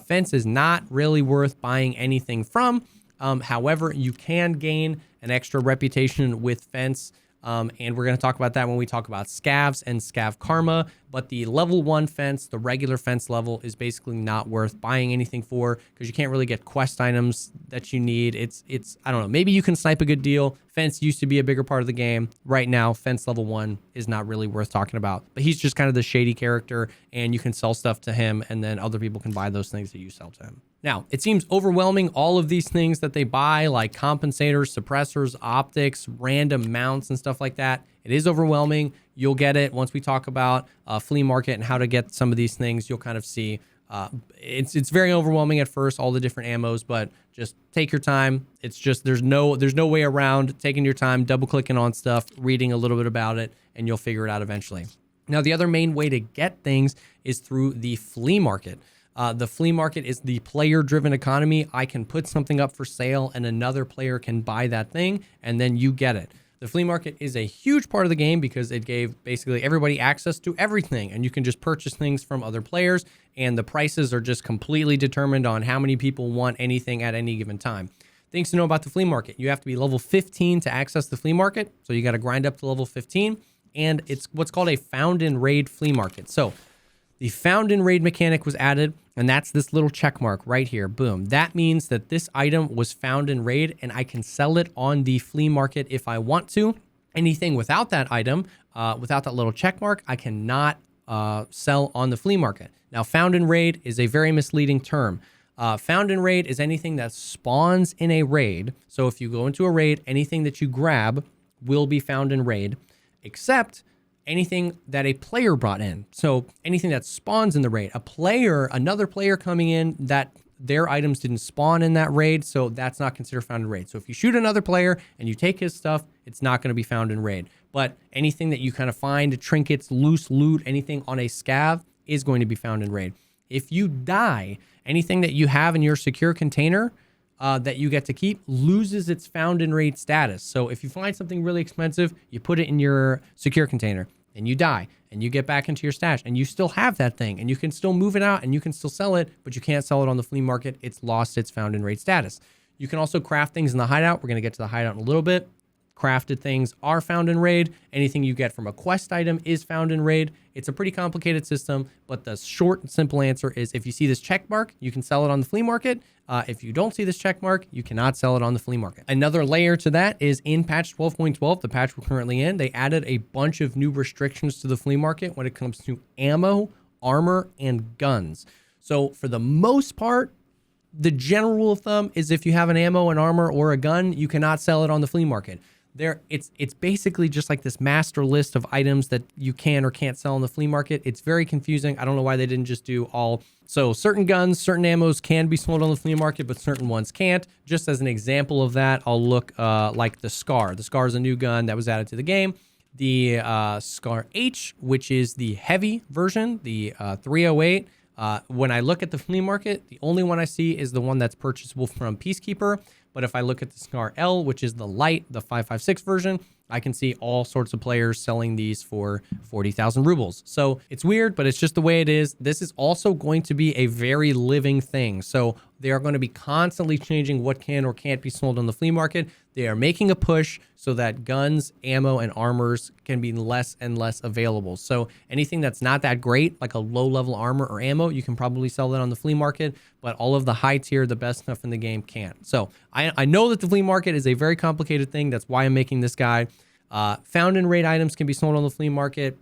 Fence is not really worth buying anything from. However, you can gain an extra reputation with Fence. And we're going to talk about that when we talk about Scavs and Scav Karma. But the level 1 Fence, the regular Fence level, is basically not worth buying anything for because you can't really get quest items that you need. It's I don't know, maybe you can snipe a good deal. Fence used to be a bigger part of the game. Right now, Fence level 1 is not really worth talking about. But he's just kind of the shady character, and you can sell stuff to him, and then other people can buy those things that you sell to him. Now, it seems overwhelming, all of these things that they buy, like compensators, suppressors, optics, random mounts, and stuff like that. It is overwhelming. You'll get it once we talk about Flea Market and how to get some of these things. You'll kind of see it's very overwhelming at first, all the different ammos, but just take your time. It's just there's no way around taking your time, double clicking on stuff, reading a little bit about it, and you'll figure it out eventually. Now, the other main way to get things is through the Flea Market. The flea market is the player-driven economy. I can put something up for sale and another player can buy that thing, and then you get it. The flea market is a huge part of the game because it gave basically everybody access to everything, and you can just purchase things from other players, and the prices are just completely determined on how many people want anything at any given time. Things to know about the flea market. You have to be level 15 to access the flea market, so you got to grind up to level 15, and it's what's called a found in raid flea market. So the found in raid mechanic was added, and that's this little check mark right here. Boom. That means that this item was found in raid, and I can sell it on the flea market if I want to. Anything without that item, without that little check mark, I cannot sell on the flea market. Now, found in raid is a very misleading term. Found in raid is anything that spawns in a raid. So if you go into a raid, anything that you grab will be found in raid, except anything that a player brought in. So anything that spawns in the raid, another player coming in, that their items didn't spawn in that raid, so that's not considered found in raid. So if you shoot another player and you take his stuff, it's not going to be found in raid. But anything that you kind of find, trinkets, loose loot, anything on a scav is going to be found in raid. If you die, anything that you have in your secure container that you get to keep loses its found in raid status. So if you find something really expensive, you put it in your secure container and you die and you get back into your stash and you still have that thing and you can still move it out and you can still sell it, but you can't sell it on the flea market. It's lost its found in raid status. You can also craft things in the hideout. We're going to get to the hideout in a little bit. Crafted things are found in raid. Anything you get from a quest item is found in raid. It's a pretty complicated system, but the short and simple answer is if you see this check mark, you can sell it on the flea market. If you don't see this check mark, you cannot sell it on the flea market. Another layer to that is in patch 12.12, the patch we're currently in, they added a bunch of new restrictions to the flea market when it comes to ammo, armor, and guns. So for the most part, the general rule of thumb is if you have an ammo, an armor, or a gun, you cannot sell it on the flea market. It's basically just like this master list of items that you can or can't sell in the flea market. It's very confusing. I don't know why they didn't just do all. So certain guns, certain ammos can be sold on the flea market, but certain ones can't. Just as an example of that, I'll look like the Scar. The Scar is a new gun that was added to the game. The Scar H, which is the heavy version, the 308. When I look at the flea market, the only one I see is the one that's purchasable from Peacekeeper. But if I look at the Scar L, which is the light, the 5.56 version, I can see all sorts of players selling these for 40,000 rubles. So it's weird, but it's just the way it is. This is also going to be a very living thing. So they are going to be constantly changing what can or can't be sold on the flea market. They are making a push so that guns, ammo, and armors can be less and less available. So anything that's not that great, like a low-level armor or ammo, you can probably sell that on the flea market, but all of the high tier, the best stuff in the game can't. So I know that the flea market is a very complicated thing. That's why I'm making this guide. Found in raid items can be sold on the flea market.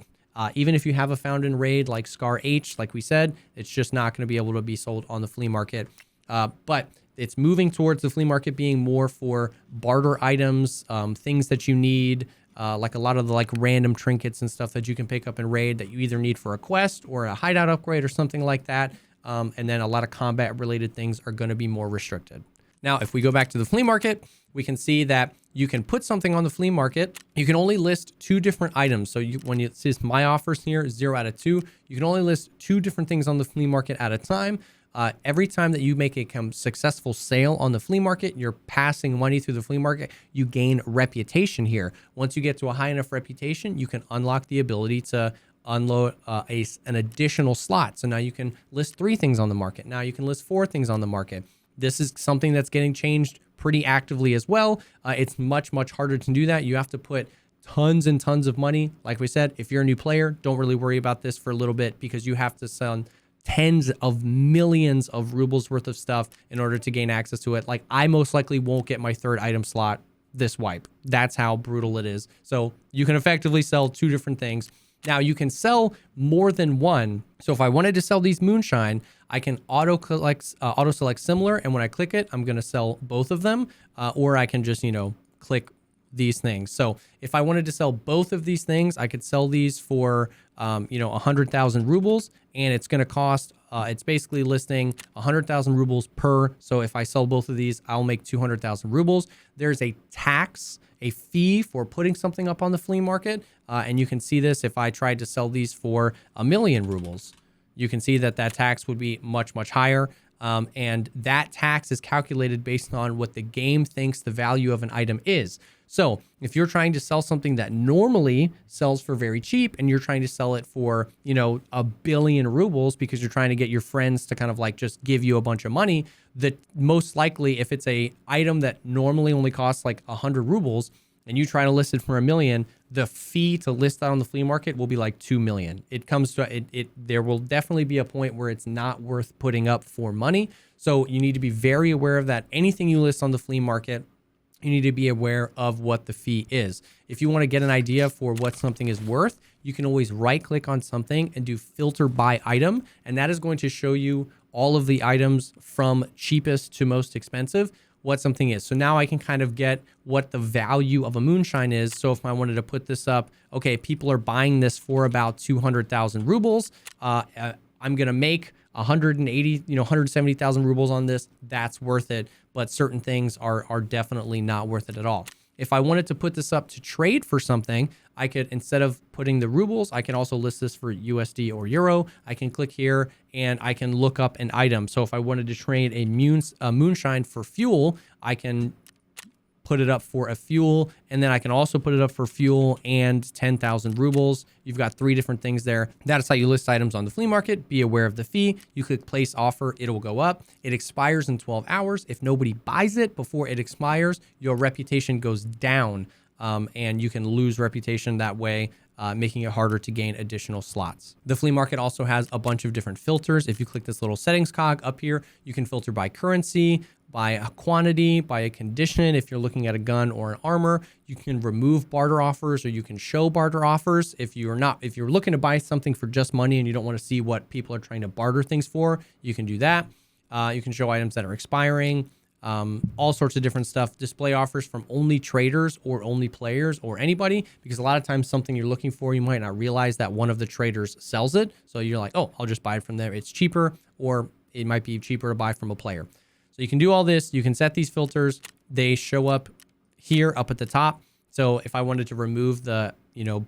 Even if you have a found in raid like Scar H, like we said, it's just not going to be able to be sold on the flea market. But it's moving towards the flea market being more for barter items, things that you need, like a lot of the like random trinkets and stuff that you can pick up in raid that you either need for a quest or a hideout upgrade or something like that. And then a lot of combat related things are going to be more restricted. Now, if we go back to the flea market, we can see that you can put something on the flea market. You can only list 2 different items. So when you see my offers here, 0 out of 2, you can only list 2 different things on the flea market at a time. Every time that you make a successful sale on the flea market, you're passing money through the flea market, you gain reputation here. Once you get to a high enough reputation, you can unlock the ability to unload an additional slot. So now you can list 3 things on the market. Now you can list 4 things on the market. This is something that's getting changed pretty actively as well. It's much, much harder to do that. You have to put tons and tons of money. Like we said, if you're a new player, don't really worry about this for a little bit because you have to sell tens of millions of rubles worth of stuff in order to gain access to it. Like I most likely won't get my 3rd item slot this wipe. That's how brutal it is. So you can effectively sell 2 different things. Now you can sell more than one. So if I wanted to sell these moonshine, I can auto select similar. And when I click it, I'm going to sell both of them. Or I can just, click these things. So if I wanted to sell both of these things, I could sell these for, 100,000 rubles, and it's going to cost, it's basically listing 100,000 rubles per. So if I sell both of these, I'll make 200,000 rubles. There's a tax, a fee for putting something up on the flea market. And you can see this if I tried to sell these for 1,000,000 rubles. you can see that that tax would be much, much higher. And that tax is calculated based on what the game thinks the value of an item is. So if you're trying to sell something that normally sells for very cheap and you're trying to sell it for, you know, 1 billion rubles because you're trying to get your friends to kind of like just give you a bunch of money, that most likely if it's a item that normally only costs like 100 rubles and you try to list it for 1 million, the fee to list that on the flea market will be like 2 million. It comes to there will definitely be a point where it's not worth putting up for money. So you need to be very aware of that. Anything you list on the flea market, you need to be aware of what the fee is. If you want to get an idea for what something is worth, you can always right click on something and do filter by item. And that is going to show you all of the items from cheapest to most expensive, what something is. So now I can kind of get what the value of a moonshine is. So if I wanted to put this up, okay, people are buying this for about 200,000 rubles. I'm going to make 180, 170,000 rubles on this. That's worth it. But certain things are definitely not worth it at all. If I wanted to put this up to trade for something, I could, instead of putting the rubles, I can also list this for USD or Euro. I can click here and I can look up an item. So if I wanted to trade a moonshine for fuel, I can put it up for a fuel, and then I can also put it up for fuel and 10,000 rubles. You've got 3 different things there. That is how you list items on the flea market. Be aware of the fee. You click place offer, it'll go up. It expires in 12 hours. If nobody buys it before it expires, your reputation goes down, and you can lose reputation that way, making it harder to gain additional slots. The flea market also has a bunch of different filters. If you click this little settings cog up here, you can filter by currency, by a quantity, by a condition. If you're looking at a gun or an armor, you can remove barter offers or you can show barter offers. If you're looking to buy something for just money and you don't want to see what people are trying to barter things for, you can do that. You can show items that are expiring, all sorts of different stuff. Display offers from only traders or only players or anybody, because a lot of times something you're looking for, you might not realize that one of the traders sells it. So you're like, oh, I'll just buy it from there. It's cheaper, or it might be cheaper to buy from a player. So you can do all this. You can set these filters. They show up here up at the top. So if I wanted to remove the,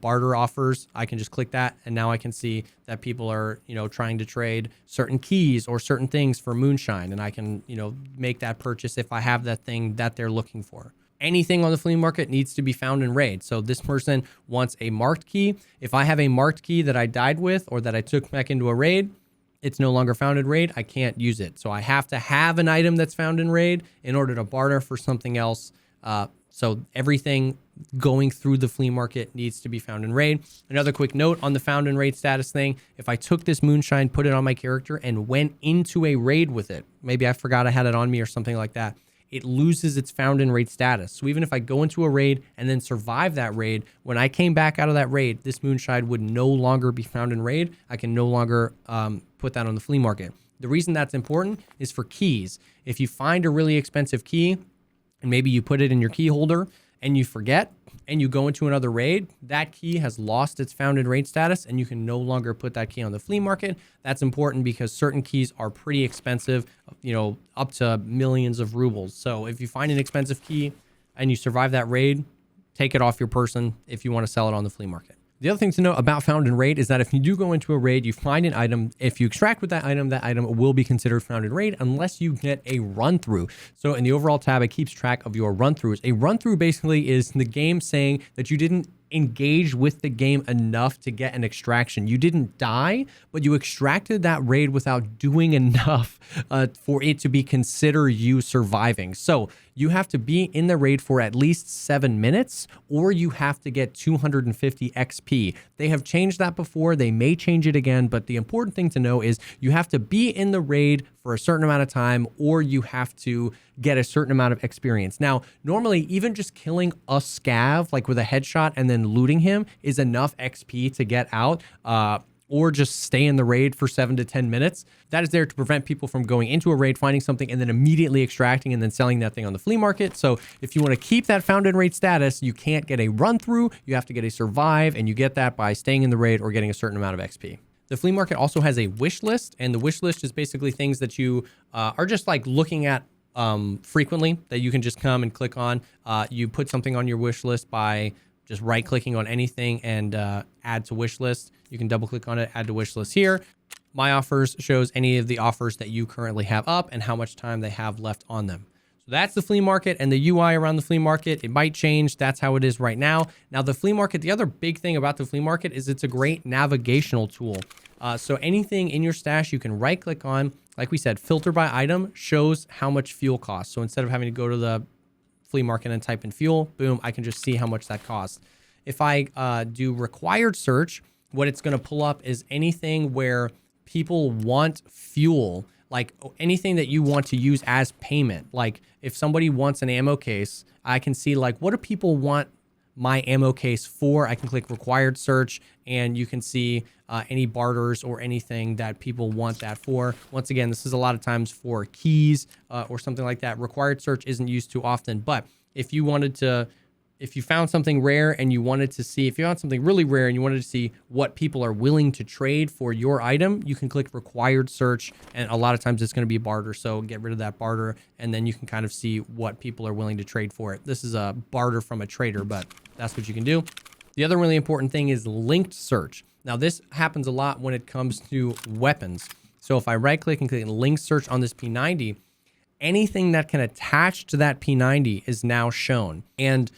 barter offers, I can just click that. And now I can see that people are, trying to trade certain keys or certain things for moonshine. And I can, make that purchase if I have that thing that they're looking for. Anything on the flea market needs to be found in raid. So this person wants a marked key. If I have a marked key that I died with or that I took back into a raid, it's no longer found in raid. I can't use it. So I have to have an item that's found in raid in order to barter for something else. So everything going through the flea market needs to be found in raid. Another quick note on the found in raid status thing. If I took this moonshine, put it on my character and went into a raid with it, maybe I forgot I had it on me or something like that, it loses its found in raid status. So even if I go into a raid and then survive that raid, when I came back out of that raid, this moonshine would no longer be found in raid. I can no longer put that on the flea market. The reason that's important is for keys. If you find a really expensive key and maybe you put it in your key holder and you forget and you go into another raid, that key has lost its found in raid status and you can no longer put that key on the flea market. That's important because certain keys are pretty expensive, up to millions of rubles. So if you find an expensive key and you survive that raid, take it off your person if you want to sell it on the flea market. The other thing to know about found in raid is that if you do go into a raid, you find an item, if you extract with that item will be considered found in raid unless you get a run through. So in the overall tab, it keeps track of your run throughs. A run through basically is the game saying that you didn't engage with the game enough to get an extraction. You didn't die, but you extracted that raid without doing enough for it to be considered you surviving. So you have to be in the raid for at least 7 minutes, or you have to get 250 XP. They have changed that before. They may change it again, but the important thing to know is you have to be in the raid for a certain amount of time, or you have to get a certain amount of experience. Now, normally, even just killing a scav, like with a headshot and then looting him, is enough XP to get out, or just stay in the raid for 7 to 10 minutes. That is there to prevent people from going into a raid, finding something, and then immediately extracting and then selling that thing on the flea market. So if you want to keep that found in raid status, you can't get a run through, you have to get a survive, and you get that by staying in the raid or getting a certain amount of XP. The flea market also has a wish list, and the wish list is basically things that you are just like looking at frequently that you can just come and click on. You put something on your wish list by just right clicking on anything and add to wish list. You can double click on it, add to wish list here. My offers shows any of the offers that you currently have up and how much time they have left on them. So that's the flea market and the UI around the flea market. It might change. That's how it is right now. Now the flea market, the other big thing about the flea market is it's a great navigational tool. So anything in your stash, you can right click on, like we said, filter by item shows how much fuel costs. So instead of having to go to the flea market and type in fuel, boom, I can just see how much that costs. If I do required search, what it's going to pull up is anything where people want fuel, like anything that you want to use as payment. Like if somebody wants an ammo case, I can see like, what do people want my ammo case for? I can click required search and you can see any barters or anything that people want that for. Once again, this is a lot of times for keys or something like that. Required search isn't used too often, but if you wanted to, if you found something rare and you wanted to see, if you found something really rare and you wanted to see what people are willing to trade for your item, you can click required search. And a lot of times it's going to be barter. So get rid of that barter and then you can kind of see what people are willing to trade for it. This is a barter from a trader, but that's what you can do. The other really important thing is linked search. Now this happens a lot when it comes to weapons. So if I right click and click link search on this P90, anything that can attach to that P90 is now shown and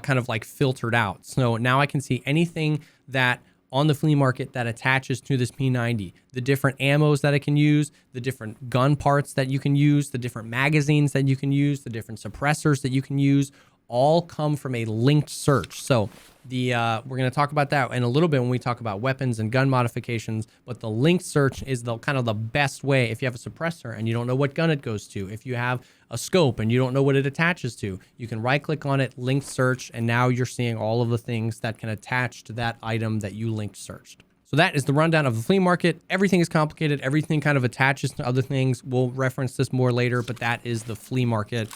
kind of like filtered out. So now I can see anything that on the flea market that attaches to this P90, the different ammos that it can use, the different gun parts that you can use, the different magazines that you can use, the different suppressors that you can use, all come from a linked search. So the we're going to talk about that in a little bit when we talk about weapons and gun modifications, but the linked search is the kind of the best way if you have a suppressor and you don't know what gun it goes to. If you have a scope and you don't know what it attaches to, you can right click on it, link search, and now you're seeing all of the things that can attach to that item that you linked searched. So that is the rundown of the flea market. Everything is complicated. Everything kind of attaches to other things. We'll reference this more later, but that is the flea market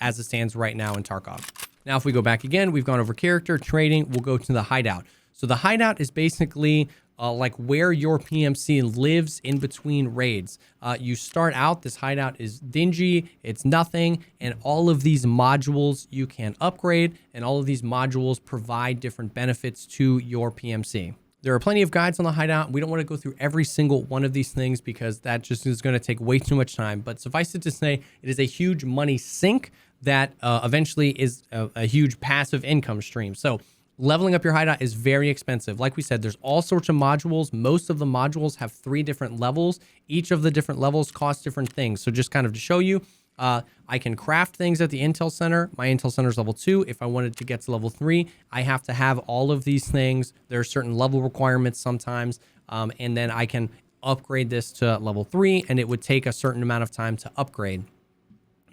as it stands right now in Tarkov. Now, if we go back again, we've gone over character, trading, we'll go to the hideout. So the hideout is basically like where your PMC lives in between raids. You start out, this hideout is dingy, it's nothing, and all of these modules you can upgrade, and all of these modules provide different benefits to your PMC. There are plenty of guides on the hideout. We don't want to go through every single one of these things because that just is going to take way too much time. But suffice it to say, it is a huge money sink that eventually is a huge passive income stream. So leveling up your hideout is very expensive. Like we said, there's all sorts of modules. Most of the modules have 3 different levels. Each of the different levels cost different things. So just kind of to show you, I can craft things at the Intel Center. My Intel Center is level 2. If I wanted to get to level 3, I have to have all of these things. There are certain level requirements sometimes, and then I can upgrade this to level 3, and it would take a certain amount of time to upgrade.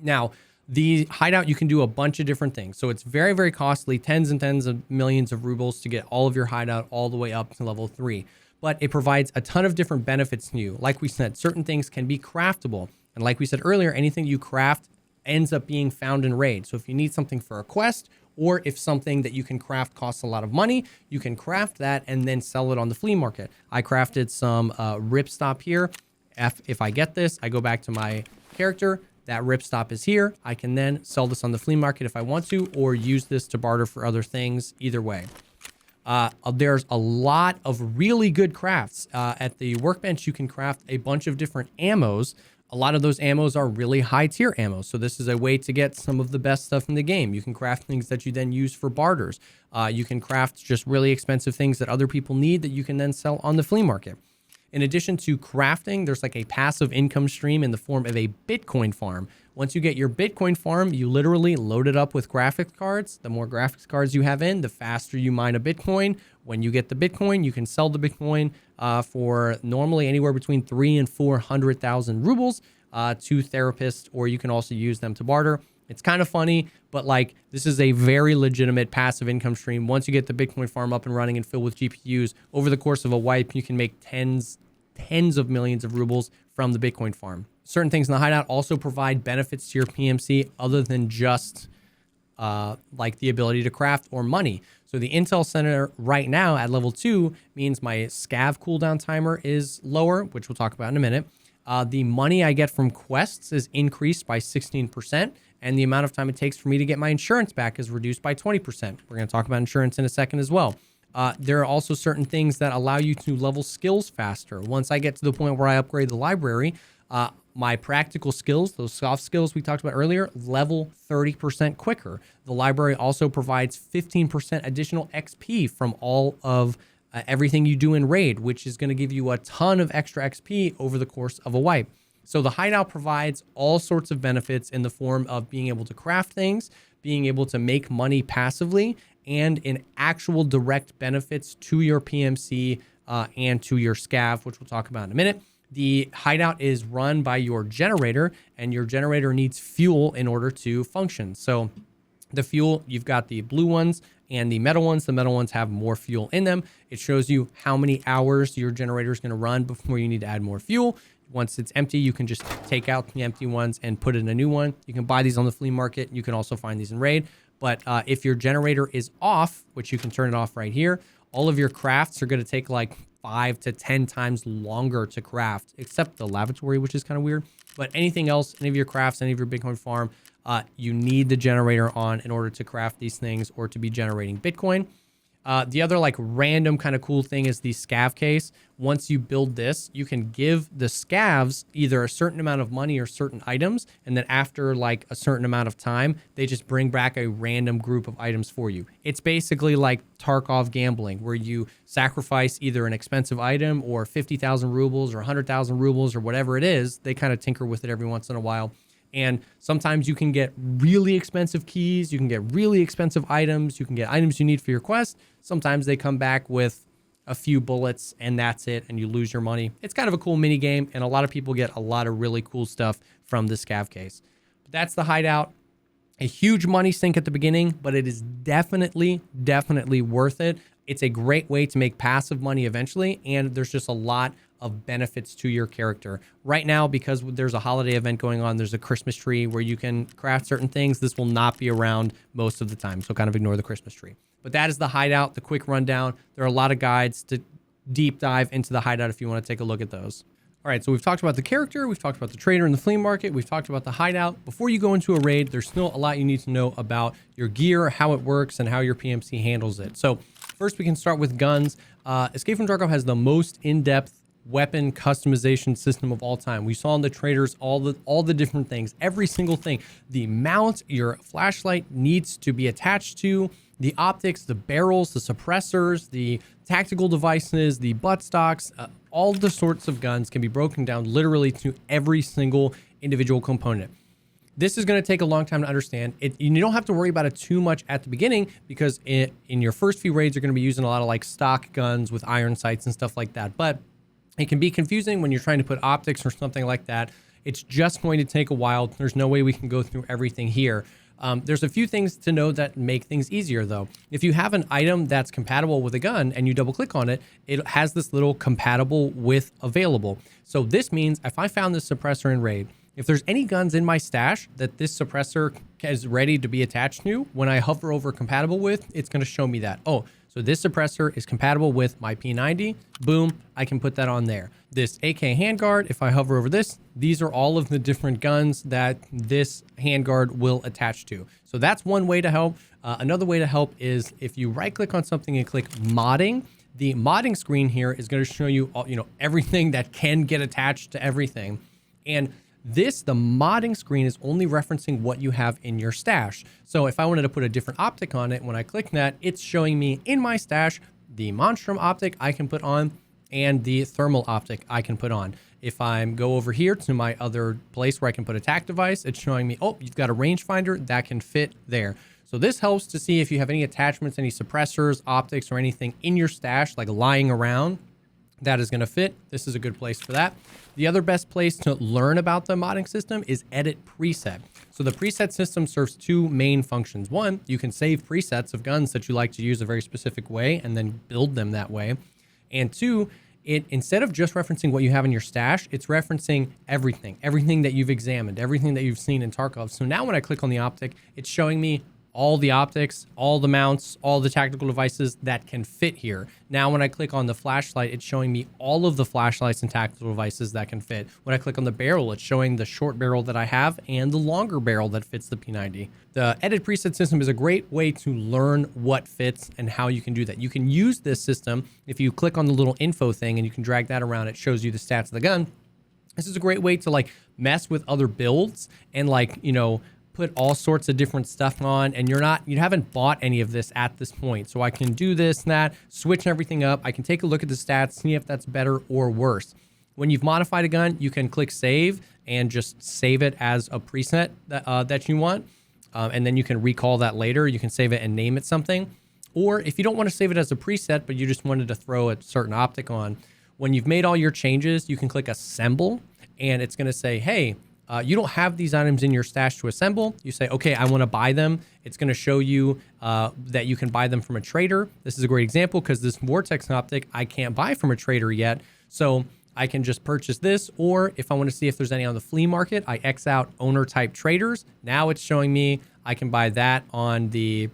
Now, the hideout, you can do a bunch of different things. So it's very, very costly, tens and tens of millions of rubles to get all of your hideout all the way up to level 3. But it provides a ton of different benefits to you. Like we said, certain things can be craftable. And like we said earlier, anything you craft ends up being found in raid. So if you need something for a quest, or if something that you can craft costs a lot of money, you can craft that and then sell it on the flea market. I crafted some ripstop here. If I get this, I go back to my character. That ripstop is here. I can then sell this on the flea market if I want to, or use this to barter for other things. Either way. There's a lot of really good crafts. At the workbench, you can craft a bunch of different ammos. A lot of those ammos are really high tier ammos. So this is a way to get some of the best stuff in the game. You can craft things that you then use for barters. You can craft just really expensive things that other people need that you can then sell on the flea market. In addition to crafting, there's like a passive income stream in the form of a Bitcoin farm. Once you get your Bitcoin farm, you literally load it up with graphics cards. The more graphics cards you have in, the faster you mine a Bitcoin. When you get the Bitcoin, you can sell the Bitcoin for normally anywhere between 300,000 and 400,000 rubles to therapists, or you can also use them to barter. It's kind of funny, but like this is a very legitimate passive income stream. Once you get the Bitcoin farm up and running and filled with GPUs, over the course of a wipe, you can make tens of millions of rubles from the Bitcoin farm. Certain things in the hideout also provide benefits to your PMC other than just like the ability to craft or money. So the Intel Center right now at level 2 means my Scav cooldown timer is lower, which we'll talk about in a minute. The money I get from quests is increased by 16%, and the amount of time it takes for me to get my insurance back is reduced by 20%. We're going to talk about insurance in a second as well. There are also certain things that allow you to level skills faster. Once I get to the point where I upgrade the library, my practical skills, those soft skills we talked about earlier, level 30% quicker. The library also provides 15% additional XP from all of everything you do in raid, which is going to give you a ton of extra XP over the course of a wipe. So the Hideout provides all sorts of benefits in the form of being able to craft things, being able to make money passively, and in actual direct benefits to your PMC and to your Scav, which we'll talk about in a minute. The Hideout is run by your generator, and your generator needs fuel in order to function. So the fuel, you've got the blue ones and the metal ones. The metal ones have more fuel in them. It shows you how many hours your generator is going to run before you need to add more fuel. Once it's empty, you can just take out the empty ones and put in a new one. You can buy these on the flea market. You can also find these in raid. But if your generator is off, which you can turn it off right here, all of your crafts are going to take like 5 to 10 times longer to craft, except the lavatory, which is kind of weird. But anything else, any of your crafts, any of your Bitcoin farm, you need the generator on in order to craft these things or to be generating Bitcoin. The other like random kind of cool thing is the Scav case. Once you build this, you can give the Scavs either a certain amount of money or certain items. And then after like a certain amount of time, they just bring back a random group of items for you. It's basically like Tarkov gambling, where you sacrifice either an expensive item or 50,000 rubles or 100,000 rubles or whatever it is. They kind of tinker with it every once in a while. And sometimes you can get really expensive keys, you can get really expensive items, you can get items you need for your quest. Sometimes they come back with a few bullets and that's it, and you lose your money. It's kind of a cool mini game, and a lot of people get a lot of really cool stuff from the Scav case. But that's the Hideout. A huge money sink at the beginning, but it is definitely worth it. It's a great way to make passive money eventually, and there's just a lot of benefits to your character. Right now, because there's a holiday event going on, there's a Christmas tree where you can craft certain things. This will not be around most of the time, so kind of ignore the Christmas tree. But that is the Hideout, the quick rundown. There are a lot of guides to deep dive into the Hideout if you want to take a look at those. All right, so we've talked about the character, we've talked about the trader in the flea market, we've talked about the Hideout. Before you go into a raid, there's still a lot you need to know about your gear, how it works, and how your PMC handles it. So first we can start with guns. Escape from Tarkov has the most in-depth weapon customization system of all time. We saw in the traders all the different things, every single thing. The mount your flashlight needs to be attached to, the optics, the barrels, the suppressors, the tactical devices, the buttstocks, all the sorts of guns can be broken down literally to every single individual component. This is going to take a long time to understand. You don't have to worry about it too much at the beginning, because in your first few raids, you're going to be using a lot of like stock guns with iron sights and stuff like that. But it can be confusing when you're trying to put optics or something like that. It's just going to take a while. There's no way we can go through everything here. There's a few things to know that make things easier though. If you have an item that's compatible with a gun and you double click on it, it has this little compatible with available. So this means if I found this suppressor in raid, if there's any guns in my stash that this suppressor is ready to be attached to, when I hover over compatible with, it's going to show me that. Oh, so this suppressor is compatible with my P90. Boom, I can put that on there. This AK handguard, if I hover over this, these are all of the different guns that this handguard will attach to. So that's one way to help. Another way to help is if you right click on something and click modding, the modding screen here is going to show you all, everything that can get attached to everything. And the modding screen is only referencing what you have in your stash. So if I wanted to put a different optic on it, when I click that, it's showing me in my stash the Monstrum optic I can put on and the thermal optic I can put on. If I go over here to my other place where I can put a tac device, it's showing me, oh, you've got a rangefinder that can fit there. So this helps to see if you have any attachments, any suppressors, optics, or anything in your stash, like lying around, that is going to fit. This is a good place for that. The other best place to learn about the modding system is edit preset. So the preset system serves two main functions. One, you can save presets of guns that you like to use a very specific way and then build them that way. And two, instead of just referencing what you have in your stash, it's referencing everything that you've examined, everything that you've seen in Tarkov. So now when I click on the optic, it's showing me all the optics, all the mounts, all the tactical devices that can fit here. Now, when I click on the flashlight, it's showing me all of the flashlights and tactical devices that can fit. When I click on the barrel, it's showing the short barrel that I have and the longer barrel that fits the P90. The edit preset system is a great way to learn what fits and how you can do that. You can use this system if you click on the little info thing and you can drag that around. It shows you the stats of the gun. This is a great way to like mess with other builds and like, you know, put all sorts of different stuff on, and you haven't bought any of this at this point. So I can do this and that, switch everything up. I can take a look at the stats, see if that's better or worse. When you've modified a gun, you can click save and just save it as a preset that you want. And then you can recall that later. You can save it and name it something. Or if you don't want to save it as a preset, but you just wanted to throw a certain optic on, when you've made all your changes, you can click assemble, and it's going to say, hey, you don't have these items in your stash to assemble. You say, okay, I want to buy them. It's going to show you that you can buy them from a trader. This is a great example because this Vortex optic I can't buy from a trader yet. So I can just purchase this, or if I want to see if there's any on the flea market, I X out owner type traders. Now it's showing me I can buy that on the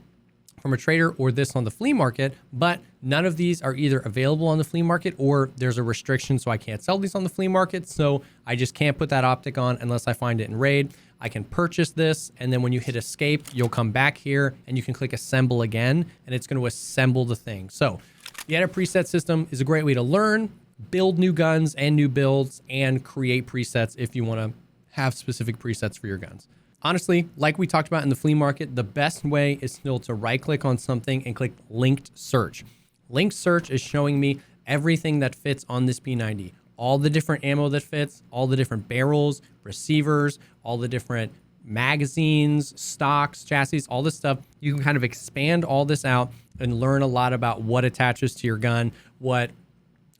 from a trader or this on the flea market, but none of these are either available on the flea market or there's a restriction, so I can't sell these on the flea market. So I just can't put that optic on unless I find it in raid. I can purchase this, and then when you hit escape, you'll come back here and you can click assemble again, and it's going to assemble the thing. So the edit preset system is a great way to learn, build new guns and new builds, and create presets if you want to have specific presets for your guns. Honestly, like we talked about in the flea market, the best way is still to right click on something and click linked search. Linked search is showing me everything that fits on this P90. All the different ammo that fits, all the different barrels, receivers, all the different magazines, stocks, chassis, all this stuff. You can kind of expand all this out and learn a lot about what attaches to your gun, what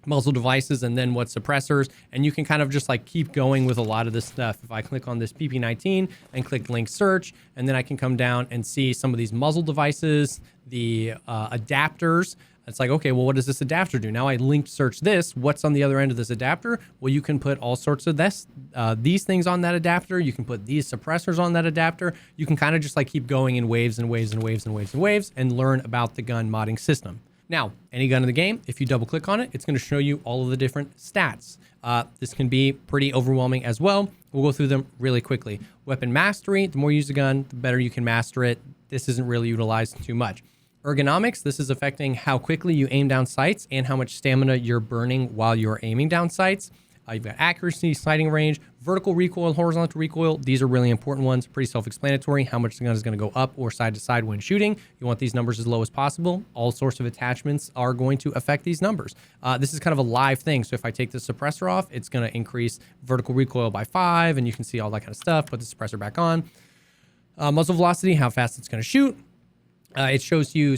muzzle devices, and then what suppressors, and you can kind of just like keep going with a lot of this stuff. If I click on this PP19 and click link search, and then I can come down and see some of these muzzle devices, the adapters. It's like, okay, well, what does this adapter do? Now I linked search this. What's on the other end of this adapter? Well, you can put all sorts of these things on that adapter. You can put these suppressors on that adapter. You can kind of just like keep going in waves and waves and waves and waves and waves and learn about the gun modding system. Now, any gun in the game, if you double click on it, it's going to show you all of the different stats. This can be pretty overwhelming as well. We'll go through them really quickly. Weapon mastery, the more you use the gun, the better you can master it. This isn't really utilized too much. Ergonomics, this is affecting how quickly you aim down sights and how much stamina you're burning while you're aiming down sights. You've got accuracy, sighting range, vertical recoil, horizontal recoil. These are really important ones, pretty self-explanatory. How much the gun is going to go up or side to side when shooting. You want these numbers as low as possible. All sorts of attachments are going to affect these numbers. This is kind of a live thing. So if I take the suppressor off, it's going to increase vertical recoil by 5, and you can see all that kind of stuff. Put the suppressor back on. Muzzle velocity, how fast it's going to shoot. It shows you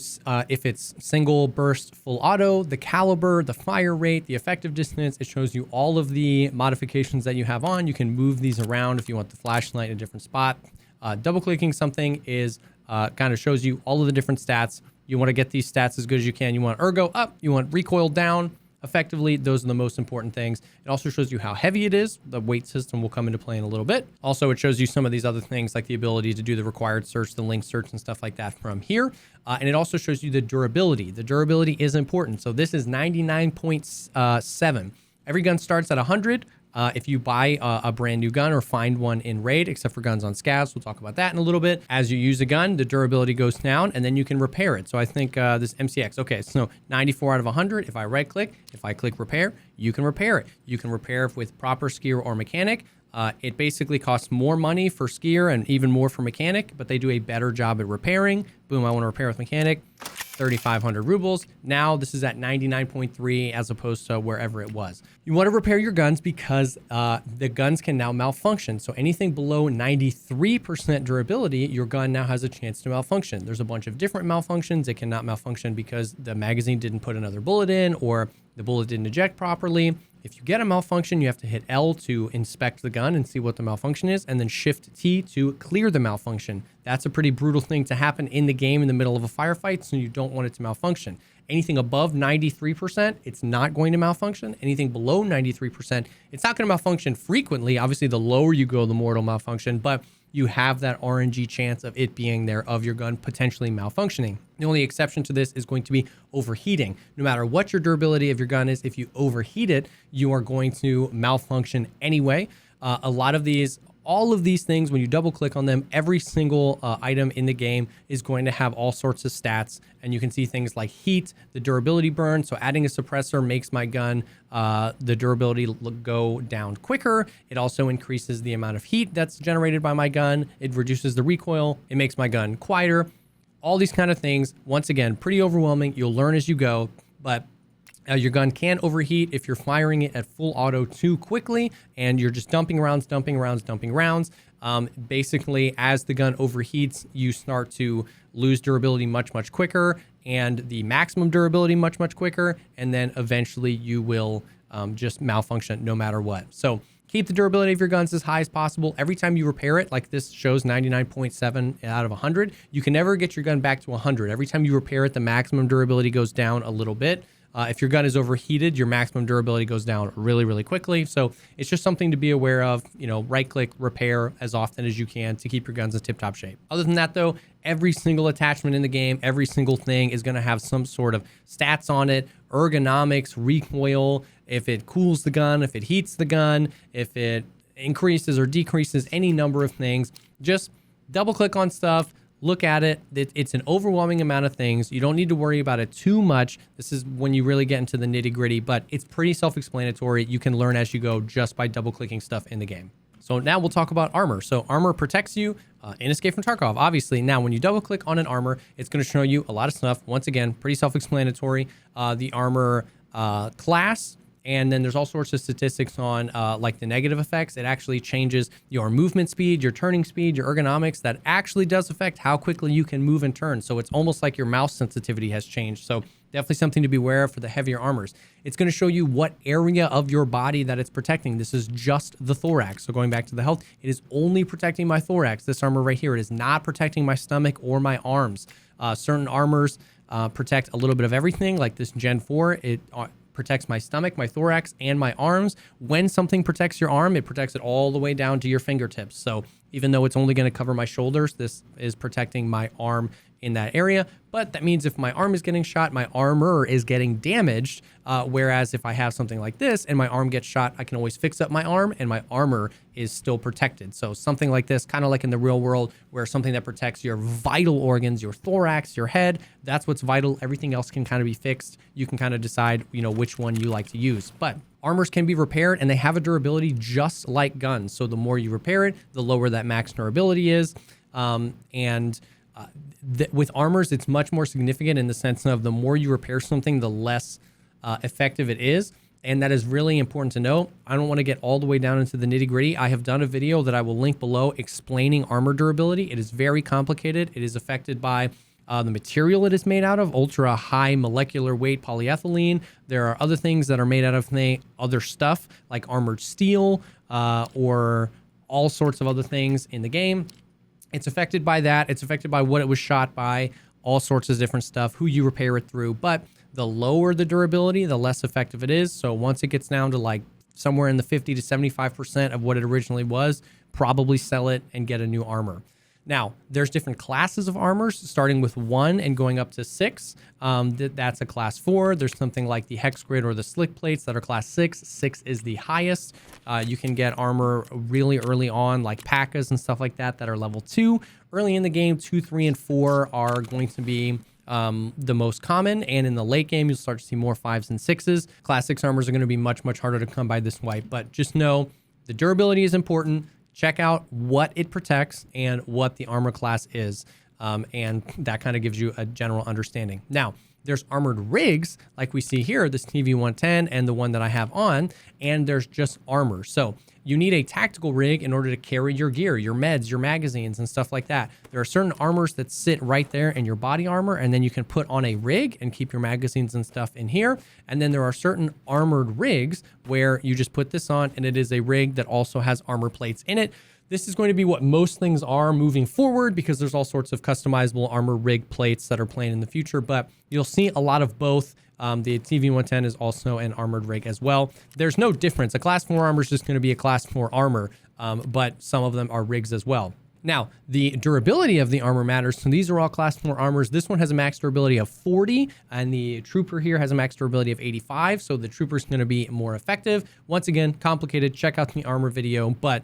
if it's single burst full auto, the caliber, the fire rate, the effective distance. It shows you all of the modifications that you have on. You can move these around if you want the flashlight in a different spot. Double clicking something is kind of shows you all of the different stats. You want to get these stats as good as you can. You want ergo up, you want recoil down. Effectively, those are the most important things. It also shows you how heavy it is. The weight system will come into play in a little bit. Also, it shows you some of these other things like the ability to do the required search, the link search, and stuff like that from here. And it also shows you the durability. The durability is important. So this is 99.7. Every gun starts at 100. If you buy a brand new gun or find one in raid, except for guns on scavs, we'll talk about that in a little bit. As you use a gun, the durability goes down, and then you can repair it. So I think this MCX, okay, so 94 out of 100. If I right click, if I click repair, you can repair it. You can repair it with proper skier or mechanic. It basically costs more money for skier and even more for mechanic, but they do a better job at repairing. Boom, I want to repair with mechanic. 3,500 rubles. Now this is at 99.3 as opposed to wherever it was. You want to repair your guns because the guns can now malfunction. So anything below 93% durability, your gun now has a chance to malfunction. There's a bunch of different malfunctions. It cannot malfunction because the magazine didn't put another bullet in or the bullet didn't eject properly. If you get a malfunction, you have to hit L to inspect the gun and see what the malfunction is, and then Shift T to clear the malfunction. That's a pretty brutal thing to happen in the game in the middle of a firefight, so you don't want it to malfunction. Anything above 93%, it's not going to malfunction. Anything below 93%, it's not going to malfunction frequently. Obviously, the lower you go, the more it'll malfunction, but you have that RNG chance of it being there, of your gun potentially malfunctioning. The only exception to this is going to be overheating. No matter what your durability of your gun is, if you overheat it, you are going to malfunction anyway. All of these things, when you double click on them, every single item in the game is going to have all sorts of stats. And you can see things like heat, the durability burn. So adding a suppressor makes my gun, the durability go down quicker. It also increases the amount of heat that's generated by my gun. It reduces the recoil. It makes my gun quieter. All these kind of things, once again, pretty overwhelming. You'll learn as you go, but your gun can overheat if you're firing it at full auto too quickly and you're just dumping rounds. Basically, as the gun overheats, you start to lose durability much quicker, and the maximum durability much quicker, and then eventually you will just malfunction no matter what. So keep the durability of your guns as high as possible. Every time you repair it, like this shows 99.7 out of 100, you can never get your gun back to 100. Every time you repair it, the maximum durability goes down a little bit. If your gun is overheated, your maximum durability goes down really quickly. So it's just something to be aware of. Right click, repair as often as you can to keep your guns in tip-top shape. Other than that though, every single attachment in the game, every single thing is going to have some sort of stats on it, ergonomics, recoil, if it cools the gun, if it heats the gun, if it increases or decreases any number of things. Just double click on stuff. Look at it. It's an overwhelming amount of things. You don't need to worry about it too much. This is when you really get into the nitty gritty, but it's pretty self-explanatory. You can learn as you go just by double clicking stuff in the game. So now we'll talk about armor. So armor protects you in Escape from Tarkov, obviously. Now, when you double click on an armor, it's going to show you a lot of stuff. Once again, pretty self-explanatory. The armor class, and then there's all sorts of statistics on like the negative effects. It actually changes your movement speed, your turning speed, your ergonomics. That actually does affect how quickly you can move and turn. So it's almost like your mouse sensitivity has changed. So definitely something to be aware of for the heavier armors. It's going to show you what area of your body that it's protecting. This is just the thorax. So going back to the health, it is only protecting my thorax. This armor right here, it is not protecting my stomach or my arms. Certain armors protect a little bit of everything, like this Gen 4. It protects my stomach, my thorax, and my arms. When something protects your arm, it protects it all the way down to your fingertips. So even though it's only going to cover my shoulders, this is protecting my arm in that area. But that means if my arm is getting shot, my armor is getting damaged. Whereas if I have something like this and my arm gets shot, I can always fix up my arm and my armor is still protected. So something like this, kind of like in the real world, where something that protects your vital organs, your thorax, your head, that's what's vital. Everything else can kind of be fixed. You can kind of decide, which one you like to use. But armors can be repaired and they have a durability just like guns. So the more you repair it, the lower that max durability is. With armors, it's much more significant in the sense of the more you repair something, the less effective it is. And that is really important to know. I don't want to get all the way down into the nitty gritty. I have done a video that I will link below explaining armor durability. It is very complicated. It is affected by the material it is made out of, ultra high molecular weight polyethylene. There are other things that are made out of other stuff like armored steel or all sorts of other things in the game. It's affected by that. It's affected by what it was shot by, all sorts of different stuff, who you repair it through. But the lower the durability, the less effective it is. So once it gets down to like somewhere in the 50 to 75% of what it originally was, probably sell it and get a new armor. Now, there's different classes of armors, starting with 1 and going up to 6. That's a class 4. There's something like the hex grid or the slick plates that are class 6. 6 is the highest. You can get armor really early on, like P.A.C.As and stuff like that are level 2. Early in the game, 2, 3, and 4 are going to be the most common, and in the late game, you'll start to see more 5s and 6s. Class 6 armors are going to be much harder to come by this wipe, but just know the durability is important. Check out what it protects and what the armor class is. And that kind of gives you a general understanding. Now, there's armored rigs like we see here, this TV-110 and the one that I have on, and there's just armor. So you need a tactical rig in order to carry your gear, your meds, your magazines, and stuff like that. There are certain armors that sit right there in your body armor, and then you can put on a rig and keep your magazines and stuff in here. And then there are certain armored rigs where you just put this on, and it is a rig that also has armor plates in it. This is going to be what most things are moving forward because there's all sorts of customizable armor rig plates that are planned in the future, but you'll see a lot of both. The TV-110 is also an armored rig as well. There's no difference. A class 4 armor is just going to be a class 4 armor, but some of them are rigs as well. Now, the durability of the armor matters. So these are all class 4 armors. This one has a max durability of 40, and the trooper here has a max durability of 85. So the trooper is going to be more effective. Once again, complicated. Check out the armor video, but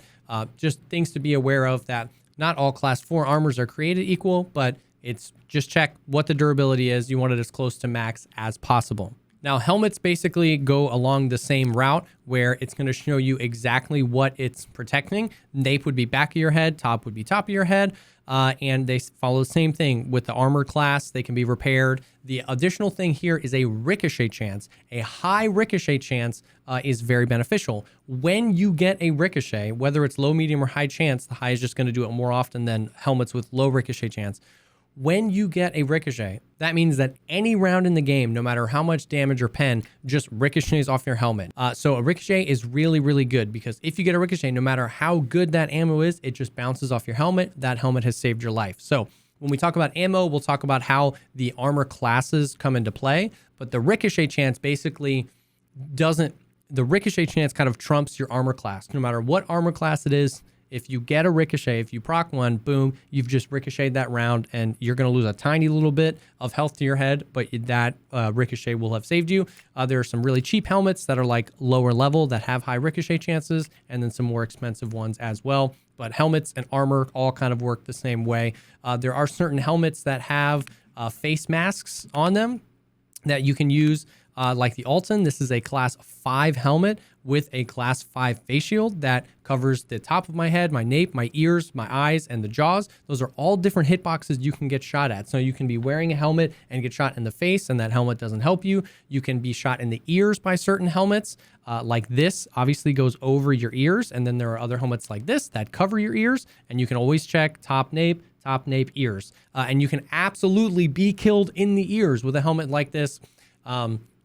just things to be aware of, that not all class 4 armors are created equal, but it's just check what the durability is. You want it as close to max as possible. Now, helmets basically go along the same route, where it's going to show you exactly what it's protecting. Nape would be back of your head, top would be top of your head, and they follow the same thing with the armor class. They can be repaired. The additional thing here is a ricochet chance. A high ricochet chance is very beneficial. When you get a ricochet, whether it's low, medium, or high chance, the high is just going to do it more often than helmets with low ricochet chance. When you get a ricochet, that means that any round in the game, no matter how much damage or pen, just ricochets off your helmet. So a ricochet is really, really good, because if you get a ricochet, no matter how good that ammo is, it just bounces off your helmet. That helmet has saved your life. So when we talk about ammo, we'll talk about how the armor classes come into play. But the ricochet chance basically doesn't, the ricochet chance kind of trumps your armor class. No matter what armor class it is, if you get a ricochet, if you proc one, boom, you've just ricocheted that round, and you're going to lose a tiny little bit of health to your head, but that ricochet will have saved you. There are some really cheap helmets that are like lower level that have high ricochet chances, and then some more expensive ones as well. But helmets and armor all kind of work the same way. There are certain helmets that have face masks on them that you can use, like the Alton. This is a class 5 helmet with a class 5 face shield that covers the top of my head, my nape, my ears, my eyes, and the jaws. Those are all different hitboxes you can get shot at. So you can be wearing a helmet and get shot in the face, and that helmet doesn't help you. You can be shot in the ears by certain helmets, like this obviously goes over your ears, and then there are other helmets like this that cover your ears, and you can always check top nape, ears. And you can absolutely be killed in the ears with a helmet like this.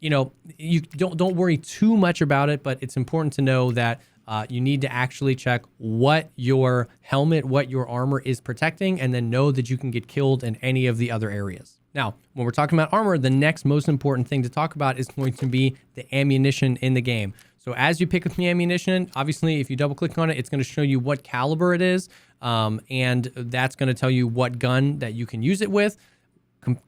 You know, you don't worry too much about it, but it's important to know that you need to actually check what your helmet, what your armor is protecting, and then know that you can get killed in any of the other areas. Now, when we're talking about armor, the next most important thing to talk about is going to be the ammunition in the game. So as you pick up the ammunition, obviously, if you double click on it, it's going to show you what caliber it is, and that's going to tell you what gun that you can use it with.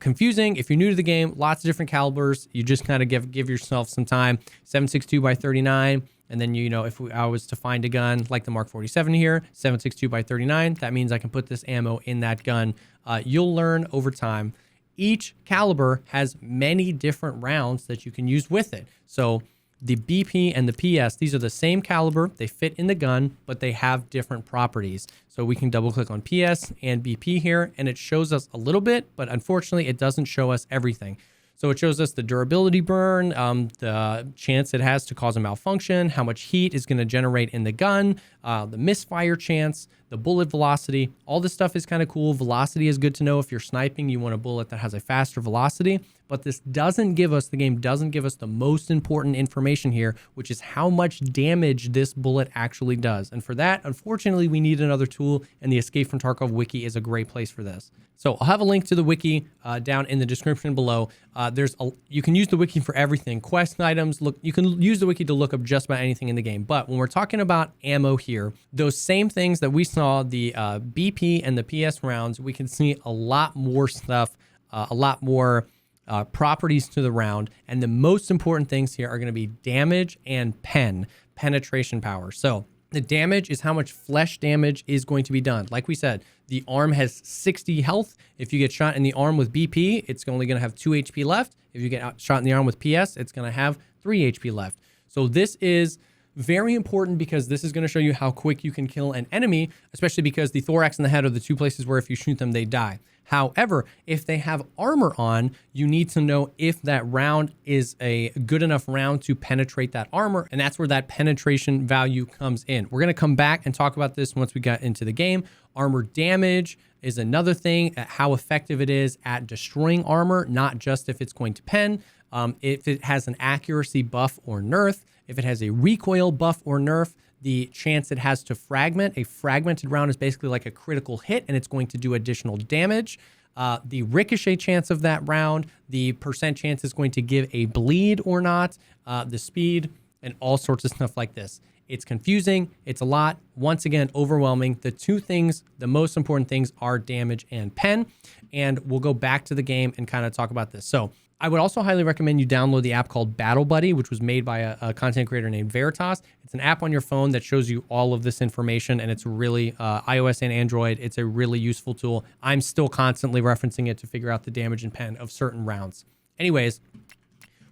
Confusing if you're new to the game. Lots of different calibers. You just kind of give yourself some time. 7.62 by 39, and then if I was to find a gun like the Mark 47 here, 7.62 by 39, that means I can put this ammo in that gun. You'll learn over time. Each caliber has many different rounds that you can use with it. So the BP and the PS, these are the same caliber. They fit in the gun, but they have different properties. So we can double click on PS and BP here, and it shows us a little bit, but unfortunately it doesn't show us everything. So it shows us the durability burn, the chance it has to cause a malfunction, how much heat is going to generate in the gun, the misfire chance, the bullet velocity. All this stuff is kind of cool. Velocity is good to know. If you're sniping, you want a bullet that has a faster velocity. But this doesn't give us, the game doesn't give us the most important information here, which is how much damage this bullet actually does. And for that, unfortunately, we need another tool, and the Escape from Tarkov wiki is a great place for this. So I'll have a link to the wiki down in the description below. You can use the wiki for everything. Quest items, you can use the wiki to look up just about anything in the game. But when we're talking about ammo here, those same things that we saw, the BP and the PS rounds, we can see a lot more stuff, a lot more properties to the round. And the most important things here are going to be damage and penetration power. So the damage is how much flesh damage is going to be done. Like we said, the arm has 60 health. If you get shot in the arm with BP, it's only going to have 2 HP left. If you get shot in the arm with PS, it's going to have 3 HP left. So this is very important, because this is going to show you how quick you can kill an enemy, especially because the thorax and the head are the two places where if you shoot them, they die. However, if they have armor on, you need to know if that round is a good enough round to penetrate that armor, and that's where that penetration value comes in. We're going to come back and talk about this once we get into the game. Armor damage is another thing, how effective it is at destroying armor, not just if it's going to pen. If it has an accuracy buff or nerf, if it has a recoil buff or nerf, the chance it has to fragment. A fragmented round is basically like a critical hit, and it's going to do additional damage. The ricochet chance of that round, the percent chance is going to give a bleed or not, the speed, and all sorts of stuff like this. It's confusing. It's a lot. Once again, overwhelming. The two things, the most important things are damage and pen. And we'll go back to the game and kind of talk about this. So I would also highly recommend you download the app called Battle Buddy, which was made by a content creator named Veritas. It's an app on your phone that shows you all of this information, and it's really iOS and Android. It's a really useful tool. I'm still constantly referencing it to figure out the damage and pen of certain rounds. Anyways,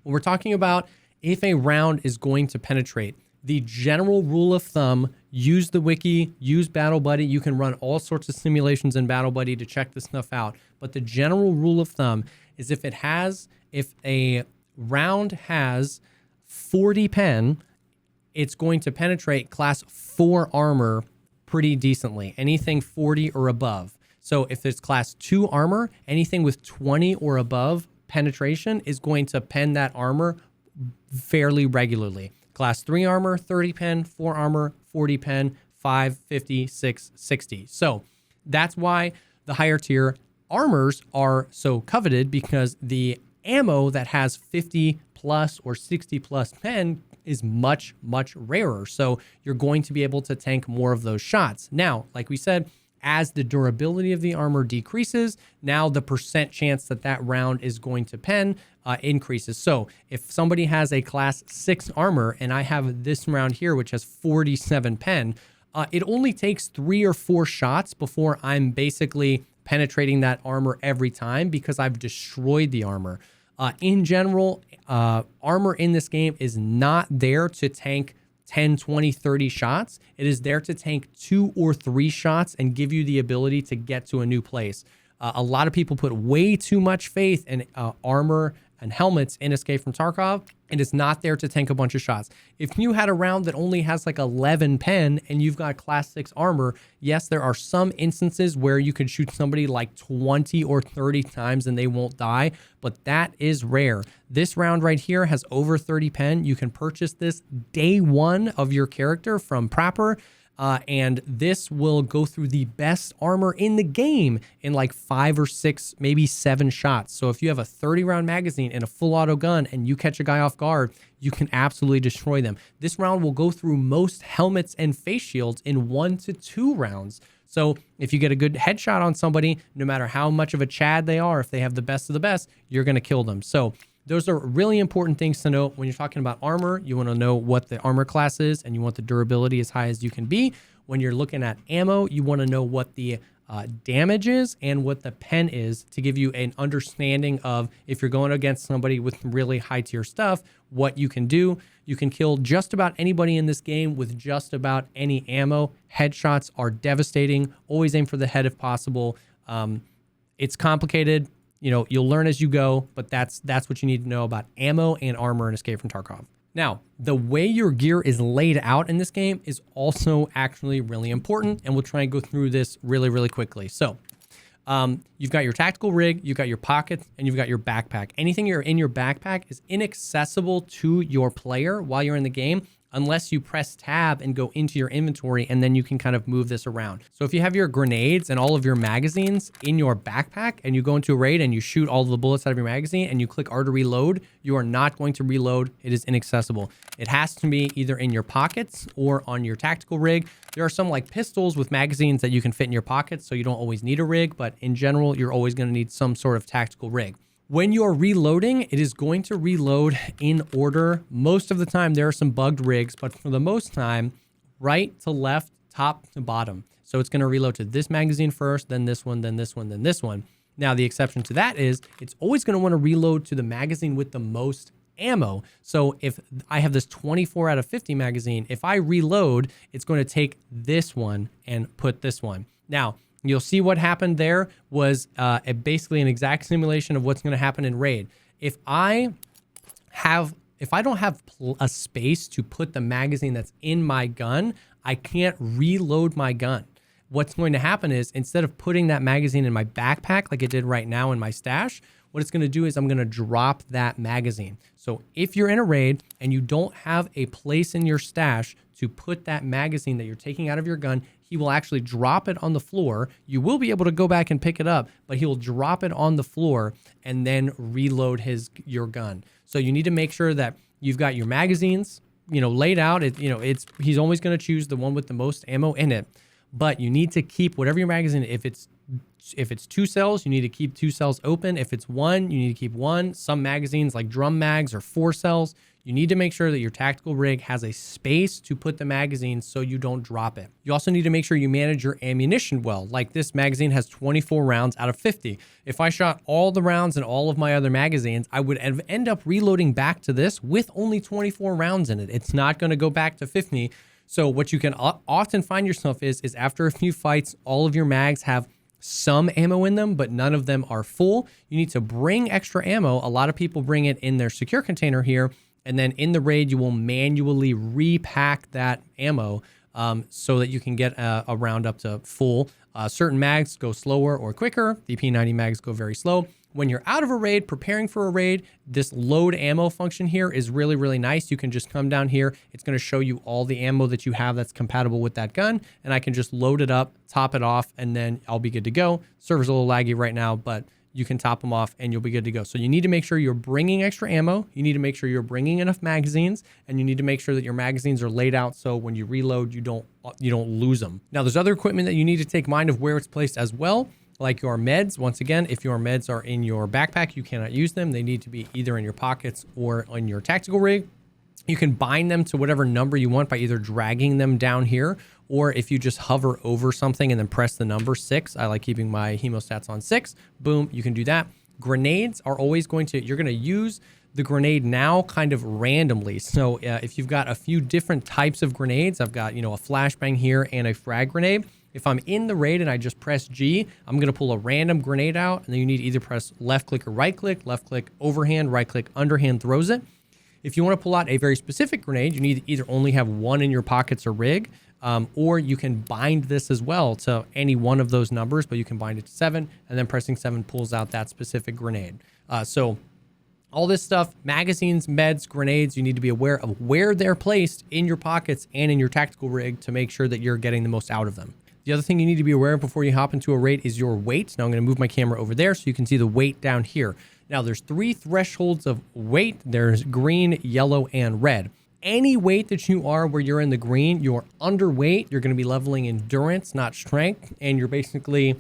when we're talking about if a round is going to penetrate, the general rule of thumb, use the wiki, use Battle Buddy. You can run all sorts of simulations in Battle Buddy to check this stuff out. But the general rule of thumb is if a round has 40 pen, it's going to penetrate class 4 armor pretty decently, anything 40 or above. So if it's class 2 armor, anything with 20 or above penetration is going to pen that armor fairly regularly. Class 3 armor, 30 pen, 4 armor, 40 pen, 5, 50, 6, 60. So that's why the higher tier armors are so coveted, because the ammo that has 50 plus or 60 plus pen is much, much rarer. So you're going to be able to tank more of those shots. Now, like we said, as the durability of the armor decreases, now the percent chance that that round is going to pen increases. So if somebody has a class 6 armor and I have this round here, which has 47 pen, it only takes 3 or 4 shots before I'm basically penetrating that armor every time, because I've destroyed the armor. In general, armor in this game is not there to tank 10, 20, 30 shots. It is there to tank 2 or 3 shots and give you the ability to get to a new place. A lot of people put way too much faith in armor and helmets in Escape from Tarkov, and it's not there to tank a bunch of shots. If you had a round that only has like 11 pen and you've got class 6 armor, yes, there are some instances where you could shoot somebody like 20 or 30 times and they won't die, but that is rare. This round right here has over 30 pen. You can purchase this day 1 of your character from Prapper. And this will go through the best armor in the game in like 5 or 6, maybe 7 shots. So if you have a 30 round magazine and a full auto gun and you catch a guy off guard, you can absolutely destroy them. This round will go through most helmets and face shields in 1 to 2 rounds. So if you get a good headshot on somebody, no matter how much of a Chad they are, if they have the best of the best, you're going to kill them. So those are really important things to know when you're talking about armor. You want to know what the armor class is, and you want the durability as high as you can be. When you're looking at ammo, you want to know what the damage is and what the pen is, to give you an understanding of, if you're going against somebody with really high tier stuff, what you can do. You can kill just about anybody in this game with just about any ammo. Headshots are devastating. Always aim for the head if possible. It's complicated. You know, you'll learn as you go, but that's what you need to know about ammo and armor in Escape from Tarkov. Now, the way your gear is laid out in this game is also actually really important, and we'll try and go through this really, really quickly. So, you've got your tactical rig, you've got your pockets, and you've got your backpack. Anything you're in your backpack is inaccessible to your player while you're in the game, unless you press tab and go into your inventory, and then you can kind of move this around. So if you have your grenades and all of your magazines in your backpack and you go into a raid and you shoot all of the bullets out of your magazine and you click R to reload, you are not going to reload. It is inaccessible. It has to be either in your pockets or on your tactical rig. There are some like pistols with magazines that you can fit in your pockets, so you don't always need a rig, but in general, you're always going to need some sort of tactical rig. When you're reloading, it is going to reload in order. Most of the time, there are some bugged rigs, but for the most time, right to left, top to bottom. So it's going to reload to this magazine first, then this one, then this one, then this one. Now, the exception to that is it's always going to want to reload to the magazine with the most ammo. So if I have this 24 out of 50 magazine, if I reload, it's going to take this one and put this one. Now, you'll see what happened there was basically an exact simulation of what's going to happen in raid. If I don't have a space to put the magazine that's in my gun, I can't reload my gun. What's going to happen is, instead of putting that magazine in my backpack like it did right now in my stash, what it's going to do is I'm going to drop that magazine. So if you're in a raid and you don't have a place in your stash to put that magazine that you're taking out of your gun, he will actually drop it on the floor. You will be able to go back and pick it up, but he will drop it on the floor and then reload your gun. So you need to make sure that you've got your magazines laid out. He's always going to choose the one with the most ammo in it. But you need to keep whatever your magazine, if it's 2 cells, you need to keep 2 cells open. If it's 1, you need to keep 1. Some magazines like drum mags are 4 cells. You need to make sure that your tactical rig has a space to put the magazine so you don't drop it. You also need to make sure you manage your ammunition well. Like this magazine has 24 rounds out of 50. If I shot all the rounds in all of my other magazines, I would end up reloading back to this with only 24 rounds in it. It's not going to go back to 50. So what you can often find yourself is after a few fights, all of your mags have some ammo in them, but none of them are full. You need to bring extra ammo. A lot of people bring it in their secure container here. And then in the raid, you will manually repack that ammo so that you can get a round up to full. Certain mags go slower or quicker. The P90 mags go very slow. When you're out of a raid, preparing for a raid, this load ammo function here is really, really nice. You can just come down here. It's going to show you all the ammo that you have that's compatible with that gun. And I can just load it up, top it off, and then I'll be good to go. Server's a little laggy right now, but you can top them off and you'll be good to go. So you need to make sure you're bringing extra ammo. You need to make sure you're bringing enough magazines, and you need to make sure that your magazines are laid out so when you reload, you don't lose them. Now, there's other equipment that you need to take mind of where it's placed as well, like your meds. Once again, if your meds are in your backpack, you cannot use them. They need to be either in your pockets or on your tactical rig. You can bind them to whatever number you want by either dragging them down here, or if you just hover over something and then press the number 6. I like keeping my hemostats on 6. Boom, you can do that. Grenades are always you're going to use the grenade now kind of randomly. So if you've got a few different types of grenades, I've got, a flashbang here and a frag grenade. If I'm in the raid and I just press G, I'm going to pull a random grenade out, and then you need to either press left click or right click, overhand, right click, underhand throws it. If you want to pull out a very specific grenade, you need to either only have 1 in your pockets or rig, or you can bind this as well to any one of those numbers, but you can bind it to 7, and then pressing 7 pulls out that specific grenade. So all this stuff, magazines, meds, grenades, you need to be aware of where they're placed in your pockets and in your tactical rig to make sure that you're getting the most out of them. The other thing you need to be aware of before you hop into a raid is your weight. Now I'm going to move my camera over there so you can see the weight down here. Now there's 3 thresholds of weight. There's green, yellow, and red. Any weight that you are where you're in the green, you're underweight. You're going to be leveling endurance, not strength, and you're basically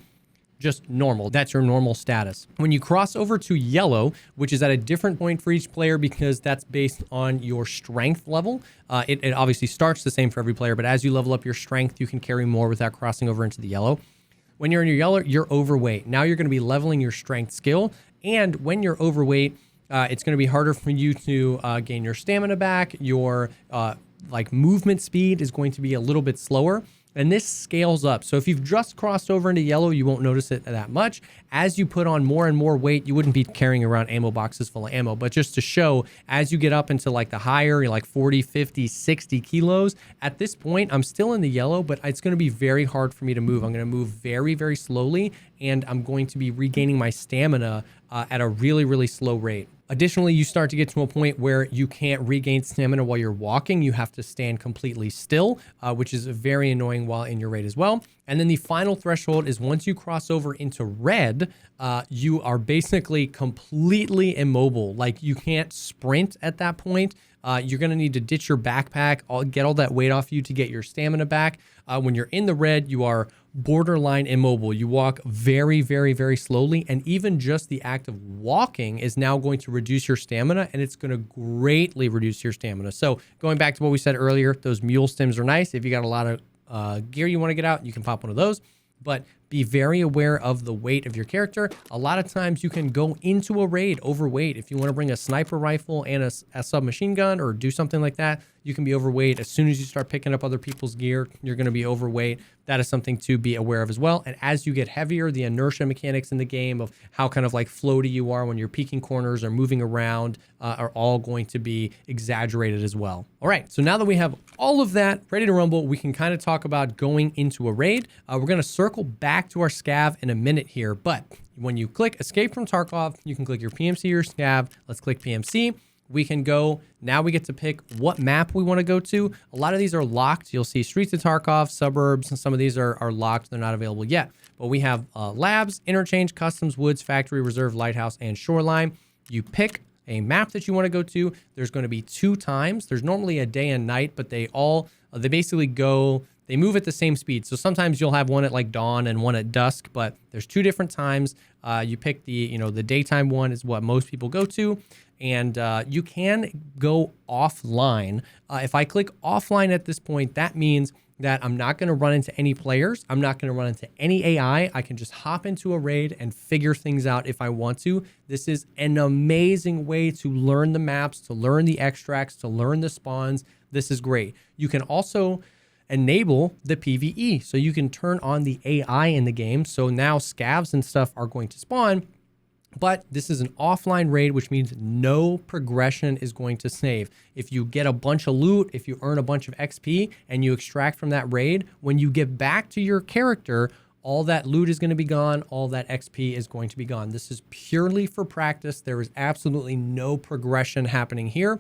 just normal. That's your normal status. When you cross over to yellow, which is at a different point for each player because that's based on your strength level. It obviously starts the same for every player, but as you level up your strength, you can carry more without crossing over into the yellow. When you're in your yellow, you're overweight. Now you're going to be leveling your strength skill. And when you're overweight, it's going to be harder for you to gain your stamina back. Your movement speed is going to be a little bit slower. And this scales up. So if you've just crossed over into yellow, you won't notice it that much. As you put on more and more weight, you wouldn't be carrying around ammo boxes full of ammo. But just to show, as you get up into like the higher, you're like 40, 50, 60 kilos, at this point, I'm still in the yellow, but it's going to be very hard for me to move. I'm going to move very, very slowly, and I'm going to be regaining my stamina at a really, really slow rate. Additionally, you start to get to a point where you can't regain stamina while you're walking. You have to stand completely still, which is very annoying while in your raid as well. And then the final threshold is once you cross over into red, you are basically completely immobile. Like you can't sprint at that point. You're going to need to ditch your backpack, get all that weight off you to get your stamina back. When you're in the red, you are borderline immobile. You walk very, very, very slowly. And even just the act of walking is now going to reduce your stamina, and it's going to greatly reduce your stamina. So going back to what we said earlier, those mule stims are nice. If you got a lot of gear you want to get out, you can pop one of those. But be very aware of the weight of your character. A lot of times you can go into a raid overweight. If you want to bring a sniper rifle and a submachine gun or do something like that, you can be overweight. As soon as you start picking up other people's gear, you're going to be overweight. That is something to be aware of as well. And as you get heavier, the inertia mechanics in the game of how kind of like floaty you are when you're peeking corners or moving around are all going to be exaggerated as well. All right, so now that we have all of that ready to rumble, we can kind of talk about going into a raid. We're going to circle back to our scav in a minute here, but when you click escape from Tarkov, you can click your PMC or scav. Let's click PMC. We can go, now we get to pick what map we want to go to. A lot of these are locked. You'll see Streets of Tarkov, Suburbs, and some of these are locked. They're not available yet. But we have Labs, Interchange, Customs, Woods, Factory, Reserve, Lighthouse, and Shoreline. You pick a map that you want to go to, there's going to be 2 times. There's normally a day and night, but they basically they move at the same speed. So sometimes you'll have one at like dawn and one at dusk, but there's 2 different times. You pick the daytime one is what most people go to, and you can go offline. If I click offline at this point, that means that I'm not going to run into any players. I'm not going to run into any AI. I can just hop into a raid and figure things out if I want to. This is an amazing way to learn the maps, to learn the extracts, to learn the spawns. This is great. You can also enable the PvE. So you can turn on the AI in the game. So now scavs and stuff are going to spawn, but this is an offline raid, which means no progression is going to save. If you get a bunch of loot, if you earn a bunch of XP and you extract from that raid, when you get back to your character, all that loot is going to be gone. All that XP is going to be gone. This is purely for practice. There is absolutely no progression happening here.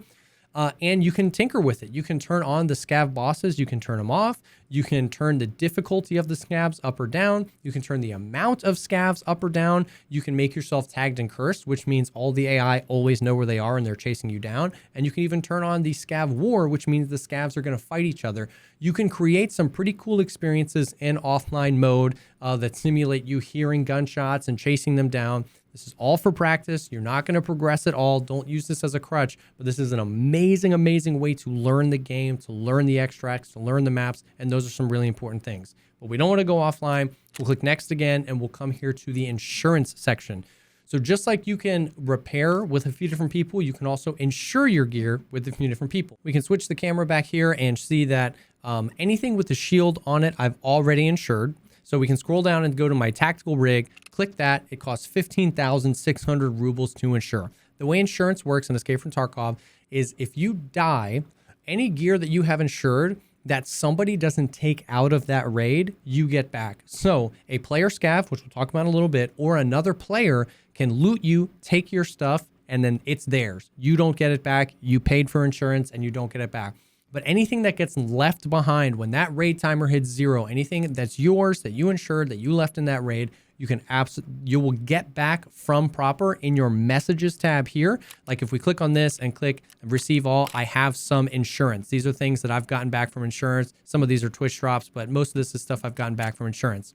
And you can tinker with it. You can turn on the scav bosses. You can turn them off. You can turn the difficulty of the scavs up or down. You can turn the amount of scavs up or down. You can make yourself tagged and cursed, which means all the AI always know where they are and they're chasing you down. And you can even turn on the scav war, which means the scavs are going to fight each other. You can create some pretty cool experiences in offline mode that simulate you hearing gunshots and chasing them down. This is all for practice. You're not going to progress at all. Don't use this as a crutch, but this is an amazing, amazing way to learn the game, to learn the extracts, to learn the maps, and those are some really important things. But we don't want to go offline. We'll click next again, and we'll come here to the insurance section. So just like you can repair with a few different people, you can also insure your gear with a few different people. We can switch the camera back here and see that anything with the shield on it, I've already insured. So we can scroll down and go to my tactical rig, click that. It costs 15,600 rubles to insure. The way insurance works in Escape from Tarkov is if you die, any gear that you have insured that somebody doesn't take out of that raid, you get back. So a player scav, which we'll talk about in a little bit, or another player can loot you, take your stuff, and then it's theirs. You don't get it back. You paid for insurance and you don't get it back. But anything that gets left behind when that raid timer hits 0, anything that's yours, that you insured, that you left in that raid, you will get back from proper in your messages tab here. Like if we click on this and click receive all, I have some insurance. These are things that I've gotten back from insurance. Some of these are Twitch drops, but most of this is stuff I've gotten back from insurance.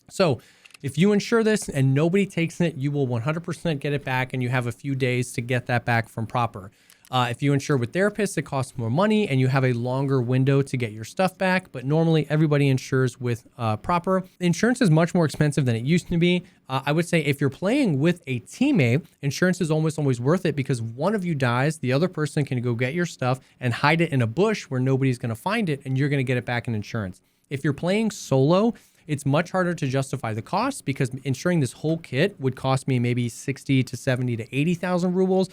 So if you insure this and nobody takes it, you will 100% get it back, and you have a few days to get that back from proper. If you insure with therapists, it costs more money and you have a longer window to get your stuff back, but normally everybody insures with proper. Insurance is much more expensive than it used to be. I would say if you're playing with a teammate, insurance is almost always worth it because one of you dies, the other person can go get your stuff and hide it in a bush where nobody's going to find it, and you're going to get it back in insurance. If you're playing solo, it's much harder to justify the cost because insuring this whole kit would cost me maybe 60 to 70 to 80,000 rubles.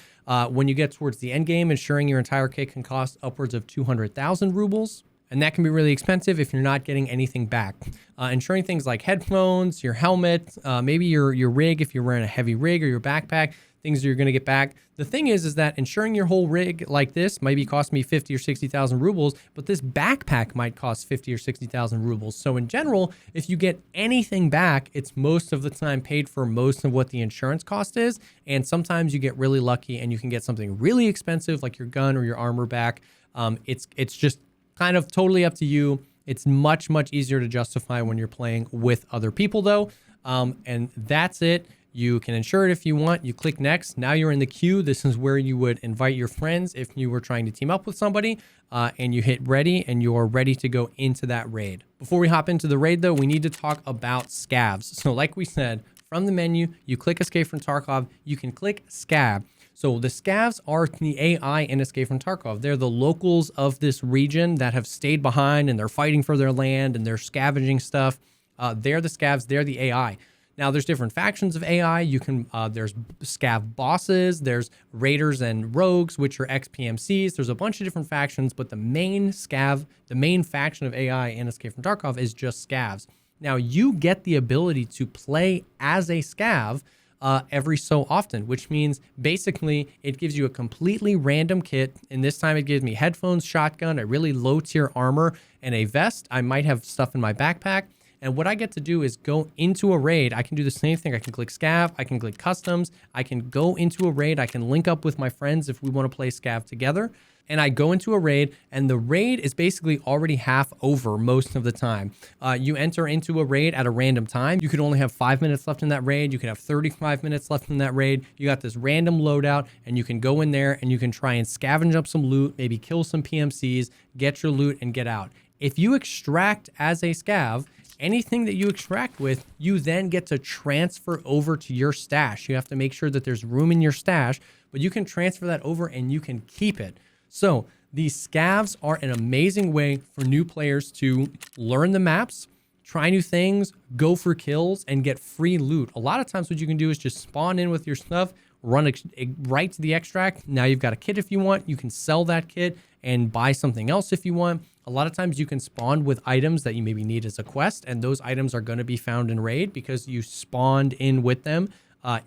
When you get towards the end game, insuring your entire kit can cost upwards of 200,000 rubles. And that can be really expensive if you're not getting anything back. Insuring things like headphones, your helmet, maybe your rig if you're wearing a heavy rig, or your backpack, things that you're going to get back. The thing is that insuring your whole rig like this might be cost me 50 or 60,000 rubles, but this backpack might cost 50 or 60,000 rubles. So in general, if you get anything back, it's most of the time paid for most of what the insurance cost is. And sometimes you get really lucky and you can get something really expensive like your gun or your armor back. It's just kind of totally up to you. It's much, much easier to justify when you're playing with other people though. And that's it. You can insure it if you want. You click next. Now you're in the queue. This is where you would invite your friends if you were trying to team up with somebody, and you hit ready and you're ready to go into that raid. Before we hop into the raid though, we need to talk about scavs. So like we said, from the menu, you click Escape from Tarkov, you can click scav. So the scavs are the AI in Escape from Tarkov. They're the locals of this region that have stayed behind and they're fighting for their land and they're scavenging stuff. They're the scavs, they're the AI. Now there's different factions of AI. You can there's scav bosses, there's raiders and rogues, which are XPMCs. There's a bunch of different factions, but the main faction of AI in Escape from Tarkov is just scavs. Now you get the ability to play as a scav every so often, which means basically it gives you a completely random kit. And this time it gives me headphones, shotgun, a really low tier armor, and a vest. I might have stuff in my backpack. And what I get to do is go into a raid. I can do the same thing. I can click Scav. I can click Customs. I can go into a raid. I can link up with my friends if we want to play Scav together. And I go into a raid, and the raid is basically already half over most of the time. You enter into a raid at a random time. You could only have 5 minutes left in that raid. You could have 35 minutes left in that raid. You got this random loadout, and you can go in there and you can try and scavenge up some loot, maybe kill some PMCs, get your loot, and get out. If you extract as a scav, anything that you extract with, you then get to transfer over to your stash. You have to make sure that there's room in your stash, but you can transfer that over and you can keep it. So these scavs are an amazing way for new players to learn the maps, try new things, go for kills, and get free loot. A lot of times what you can do is just spawn in with your stuff, run right to the extract. Now you've got a kit if you want. You can sell that kit and buy something else if you want. A lot of times you can spawn with items that you maybe need as a quest, and those items are going to be found in raid because you spawned in with them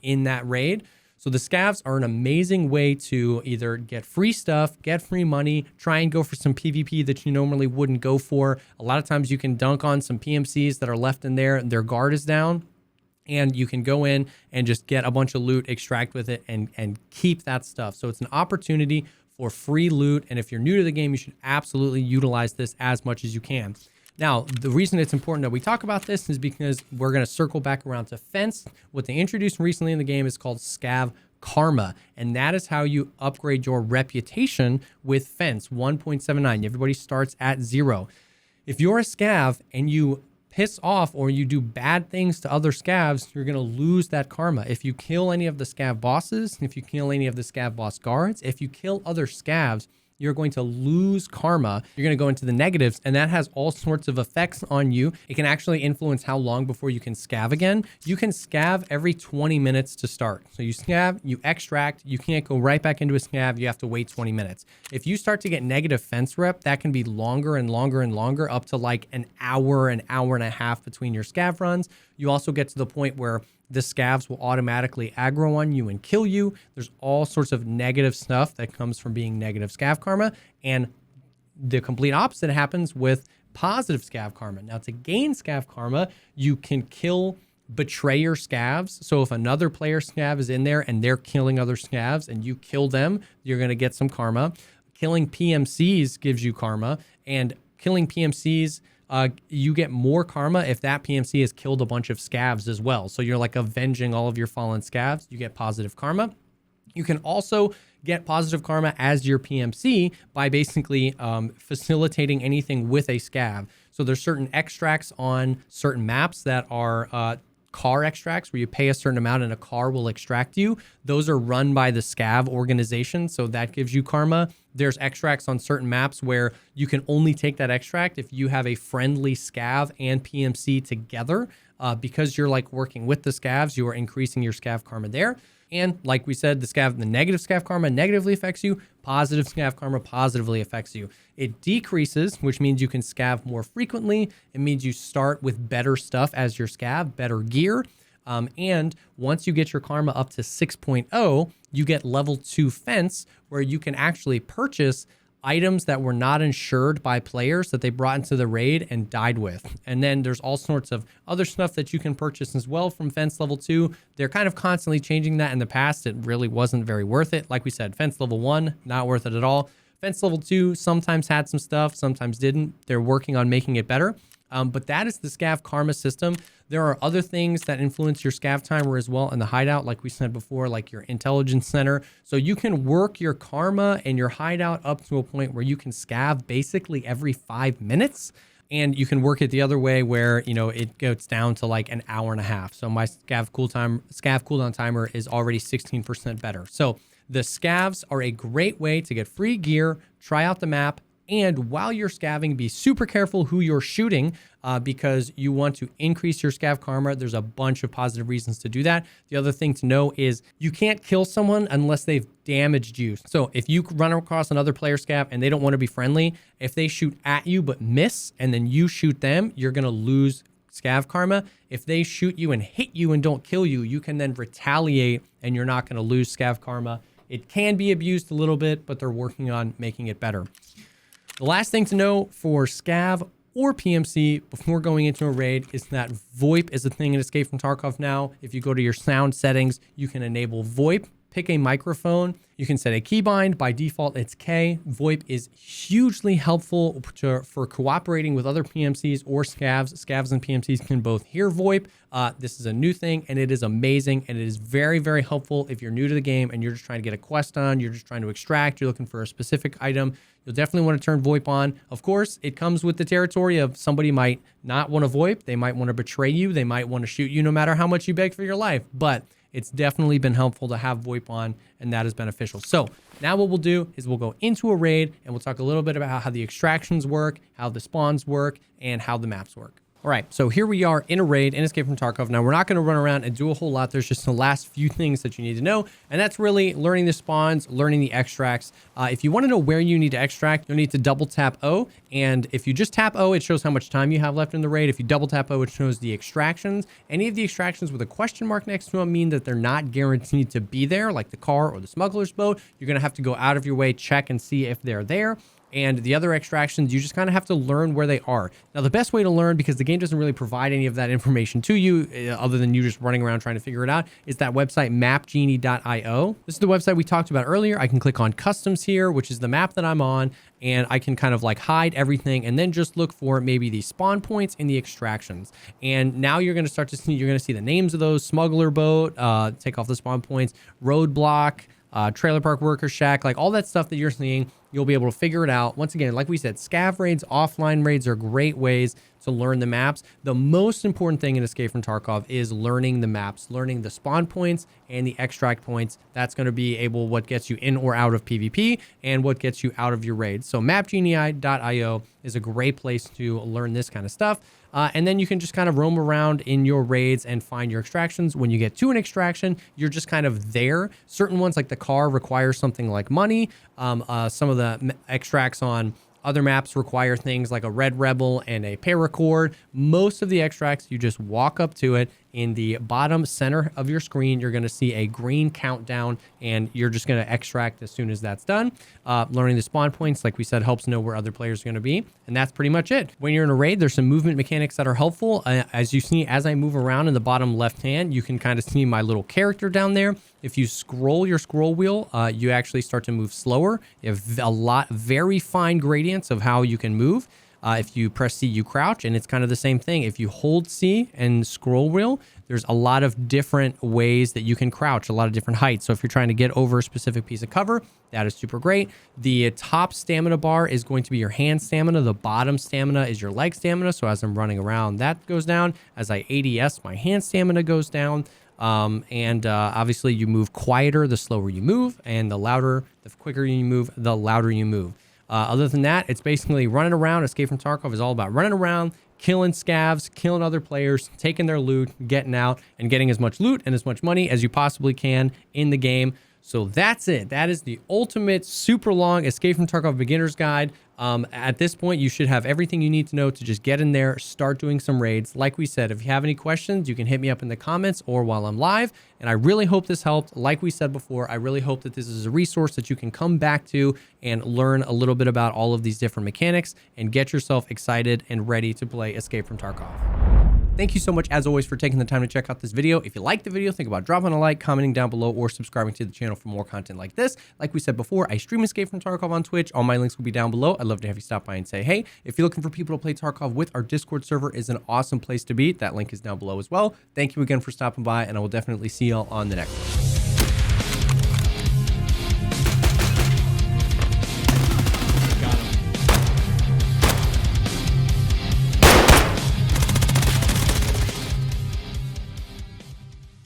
in that raid. So the scavs are an amazing way to either get free stuff, get free money, try and go for some PvP that you normally wouldn't go for. A lot of times you can dunk on some PMCs that are left in there, their guard is down, and you can go in and just get a bunch of loot, extract with it, and keep that stuff. So it's an opportunity for free loot, and if you're new to the game, you should absolutely utilize this as much as you can. Now, the reason it's important that we talk about this is because we're going to circle back around to Fence. What they introduced recently in the game is called Scav Karma, and that is how you upgrade your reputation with Fence 1.79. Everybody starts at 0. If you're a scav and you piss off or you do bad things to other scavs, you're going to lose that karma. If you kill any of the scav bosses, if you kill any of the scav boss guards, if you kill other scavs, you're going to lose karma. You're going to go into the negatives, and that has all sorts of effects on you. It can actually influence how long before you can scav again. You can scav every 20 minutes to start. So you scav, you extract, you can't go right back into a scav. You have to wait 20 minutes. If you start to get negative fence rep, that can be longer and longer and longer, up to like an hour and a half between your scav runs. You also get to the point where the scavs will automatically aggro on you and kill you. There's all sorts of negative stuff that comes from being negative scav karma, and the complete opposite happens with positive scav karma. Now, to gain scav karma, you can kill betrayer scavs. So if another player scav is in there and they're killing other scavs and you kill them, you're going to get some karma. Killing PMCs gives you karma, and killing PMCs, you get more karma if that PMC has killed a bunch of scavs as well. So you're like avenging all of your fallen scavs. You get positive karma. You can also get positive karma as your PMC by basically facilitating anything with a scav. So there's certain extracts on certain maps that are car extracts where you pay a certain amount and a car will extract you. Those are run by the Scav organization, so that gives you karma. There's extracts on certain maps where you can only take that extract if you have a friendly Scav and PMC together. Because you're like working with the Scavs, you are increasing your Scav karma there. And like we said, the negative scav karma negatively affects you. Positive scav karma positively affects you. It decreases, which means you can scav more frequently. It means you start with better stuff as your scav, better gear. And once you get your karma up to 6.0, you get level 2 fence, where you can actually purchase items that were not insured by players that they brought into the raid and died with. And then there's all sorts of other stuff that you can purchase as well from Fence level 2. They're kind of constantly changing that. In the past, it really wasn't very worth it. Like we said, Fence level 1, not worth it at all. Fence level 2 sometimes had some stuff, sometimes didn't. They're working on making it better. But that is the Scav Karma system. There are other things that influence your Scav timer as well in the Hideout, like we said before, like your Intelligence Center. So you can work your Karma and your Hideout up to a point where you can Scav basically every 5 minutes. And you can work it the other way where, you know, it goes down to like an hour and a half. So my Scav cooldown timer is already 16% better. So the Scavs are a great way to get free gear, try out the map, and while you're scavving, be super careful who you're shooting because you want to increase your scav karma. There's a bunch of positive reasons to do that. The other thing to know is you can't kill someone unless they've damaged you. So if you run across another player scav and they don't want to be friendly, if they shoot at you but miss and then you shoot them, you're going to lose scav karma. If they shoot you and hit you and don't kill you, you can then retaliate and you're not going to lose scav karma. It can be abused a little bit, but they're working on making it better. The last thing to know for Scav or PMC before going into a raid is that VoIP is a thing in Escape from Tarkov now. If you go to your sound settings, you can enable VoIP. Pick a microphone. You can set a keybind. By default, it's K. VoIP is hugely helpful for cooperating with other PMCs or Scavs. Scavs and PMCs can both hear VoIP. This is a new thing, and it is amazing, and it is very, very helpful if you're new to the game and you're just trying to get a quest on, you're just trying to extract, you're looking for a specific item. You'll definitely want to turn VoIP on. Of course, it comes with the territory of somebody might not want to VoIP. They might want to betray you. They might want to shoot you no matter how much you beg for your life, but it's definitely been helpful to have VoIP on, and that is beneficial. So now what we'll do is we'll go into a raid and we'll talk a little bit about how the extractions work, how the spawns work, and how the maps work. All right, so here we are in a raid in Escape from Tarkov. Now, we're not going to run around and do a whole lot. There's just the last few things that you need to know, and that's really learning the spawns, learning the extracts. If you want to know where you need to extract, you'll need to double tap O, and if you just tap O, it shows how much time you have left in the raid. If you double tap O, it shows the extractions. Any of the extractions with a question mark next to them mean that they're not guaranteed to be there, like the car or the smuggler's boat. You're going to have to go out of your way, check and see if they're there. And the other extractions, you just kind of have to learn where they are. Now, the best way to learn, because the game doesn't really provide any of that information to you, other than you just running around trying to figure it out, is that website mapgenie.io. This is the website we talked about earlier. I can click on customs here, which is the map that I'm on, and I can kind of like hide everything and then just look for maybe the spawn points and the extractions. And now you're going to start to see, you're going to see the names of those: smuggler boat, take off the spawn points, roadblock, trailer park worker shack, like all that stuff that you're seeing. You'll be able to figure it out. Once again, like we said, scav raids, offline raids are great ways to learn the maps. The most important thing in Escape from Tarkov is learning the maps, learning the spawn points and the extract points. That's going to be able what gets you in or out of PvP and what gets you out of your raids. So mapgenie.io is a great place to learn this kind of stuff. And then you can just kind of roam around in your raids and find your extractions. When you get to an extraction, you're just kind of there. Certain ones, like the car, require something like money. Some of the extracts on other maps require things like a red rebel and a paracord. Most of the extracts, you just walk up to it. In the bottom center of your screen, you're going to see a green countdown, and you're just going to extract as soon as that's done. Learning the spawn points, like we said, helps know where other players are going to be, and that's pretty much it. When you're in a raid, there's some movement mechanics that are helpful. As you see, as I move around in the bottom left hand, you can kind of see my little character down there. If you scroll your scroll wheel, you actually start to move slower. You have very fine gradients of how you can move. If you press C, you crouch, and it's kind of the same thing. If you hold C and scroll wheel, there's a lot of different ways that you can crouch, a lot of different heights. So if you're trying to get over a specific piece of cover, that is super great. The top stamina bar is going to be your hand stamina. The bottom stamina is your leg stamina. So as I'm running around, that goes down. As I ADS, my hand stamina goes down. Obviously you move quieter the slower you move, and the quicker you move, the louder you move. Other than that, it's basically running around. Escape from Tarkov is all about running around, killing scavs, killing other players, taking their loot, getting out, and getting as much loot and as much money as you possibly can in the game. So that's it. That is the ultimate super long Escape from Tarkov beginner's guide. At this point, you should have everything you need to know to just get in there, start doing some raids. Like we said, if you have any questions, you can hit me up in the comments or while I'm live. And I really hope this helped. Like we said before, I really hope that this is a resource that you can come back to and learn a little bit about all of these different mechanics and get yourself excited and ready to play Escape from Tarkov. Thank you so much, as always, for taking the time to check out this video. If you liked the video, think about dropping a like, commenting down below, or subscribing to the channel for more content like this. Like we said before, I stream Escape from Tarkov on Twitch. All my links will be down below. I'd love to have you stop by and say hey. If you're looking for people to play Tarkov with, our Discord server is an awesome place to be. That link is down below as well. Thank you again for stopping by, and I will definitely see y'all on the next one.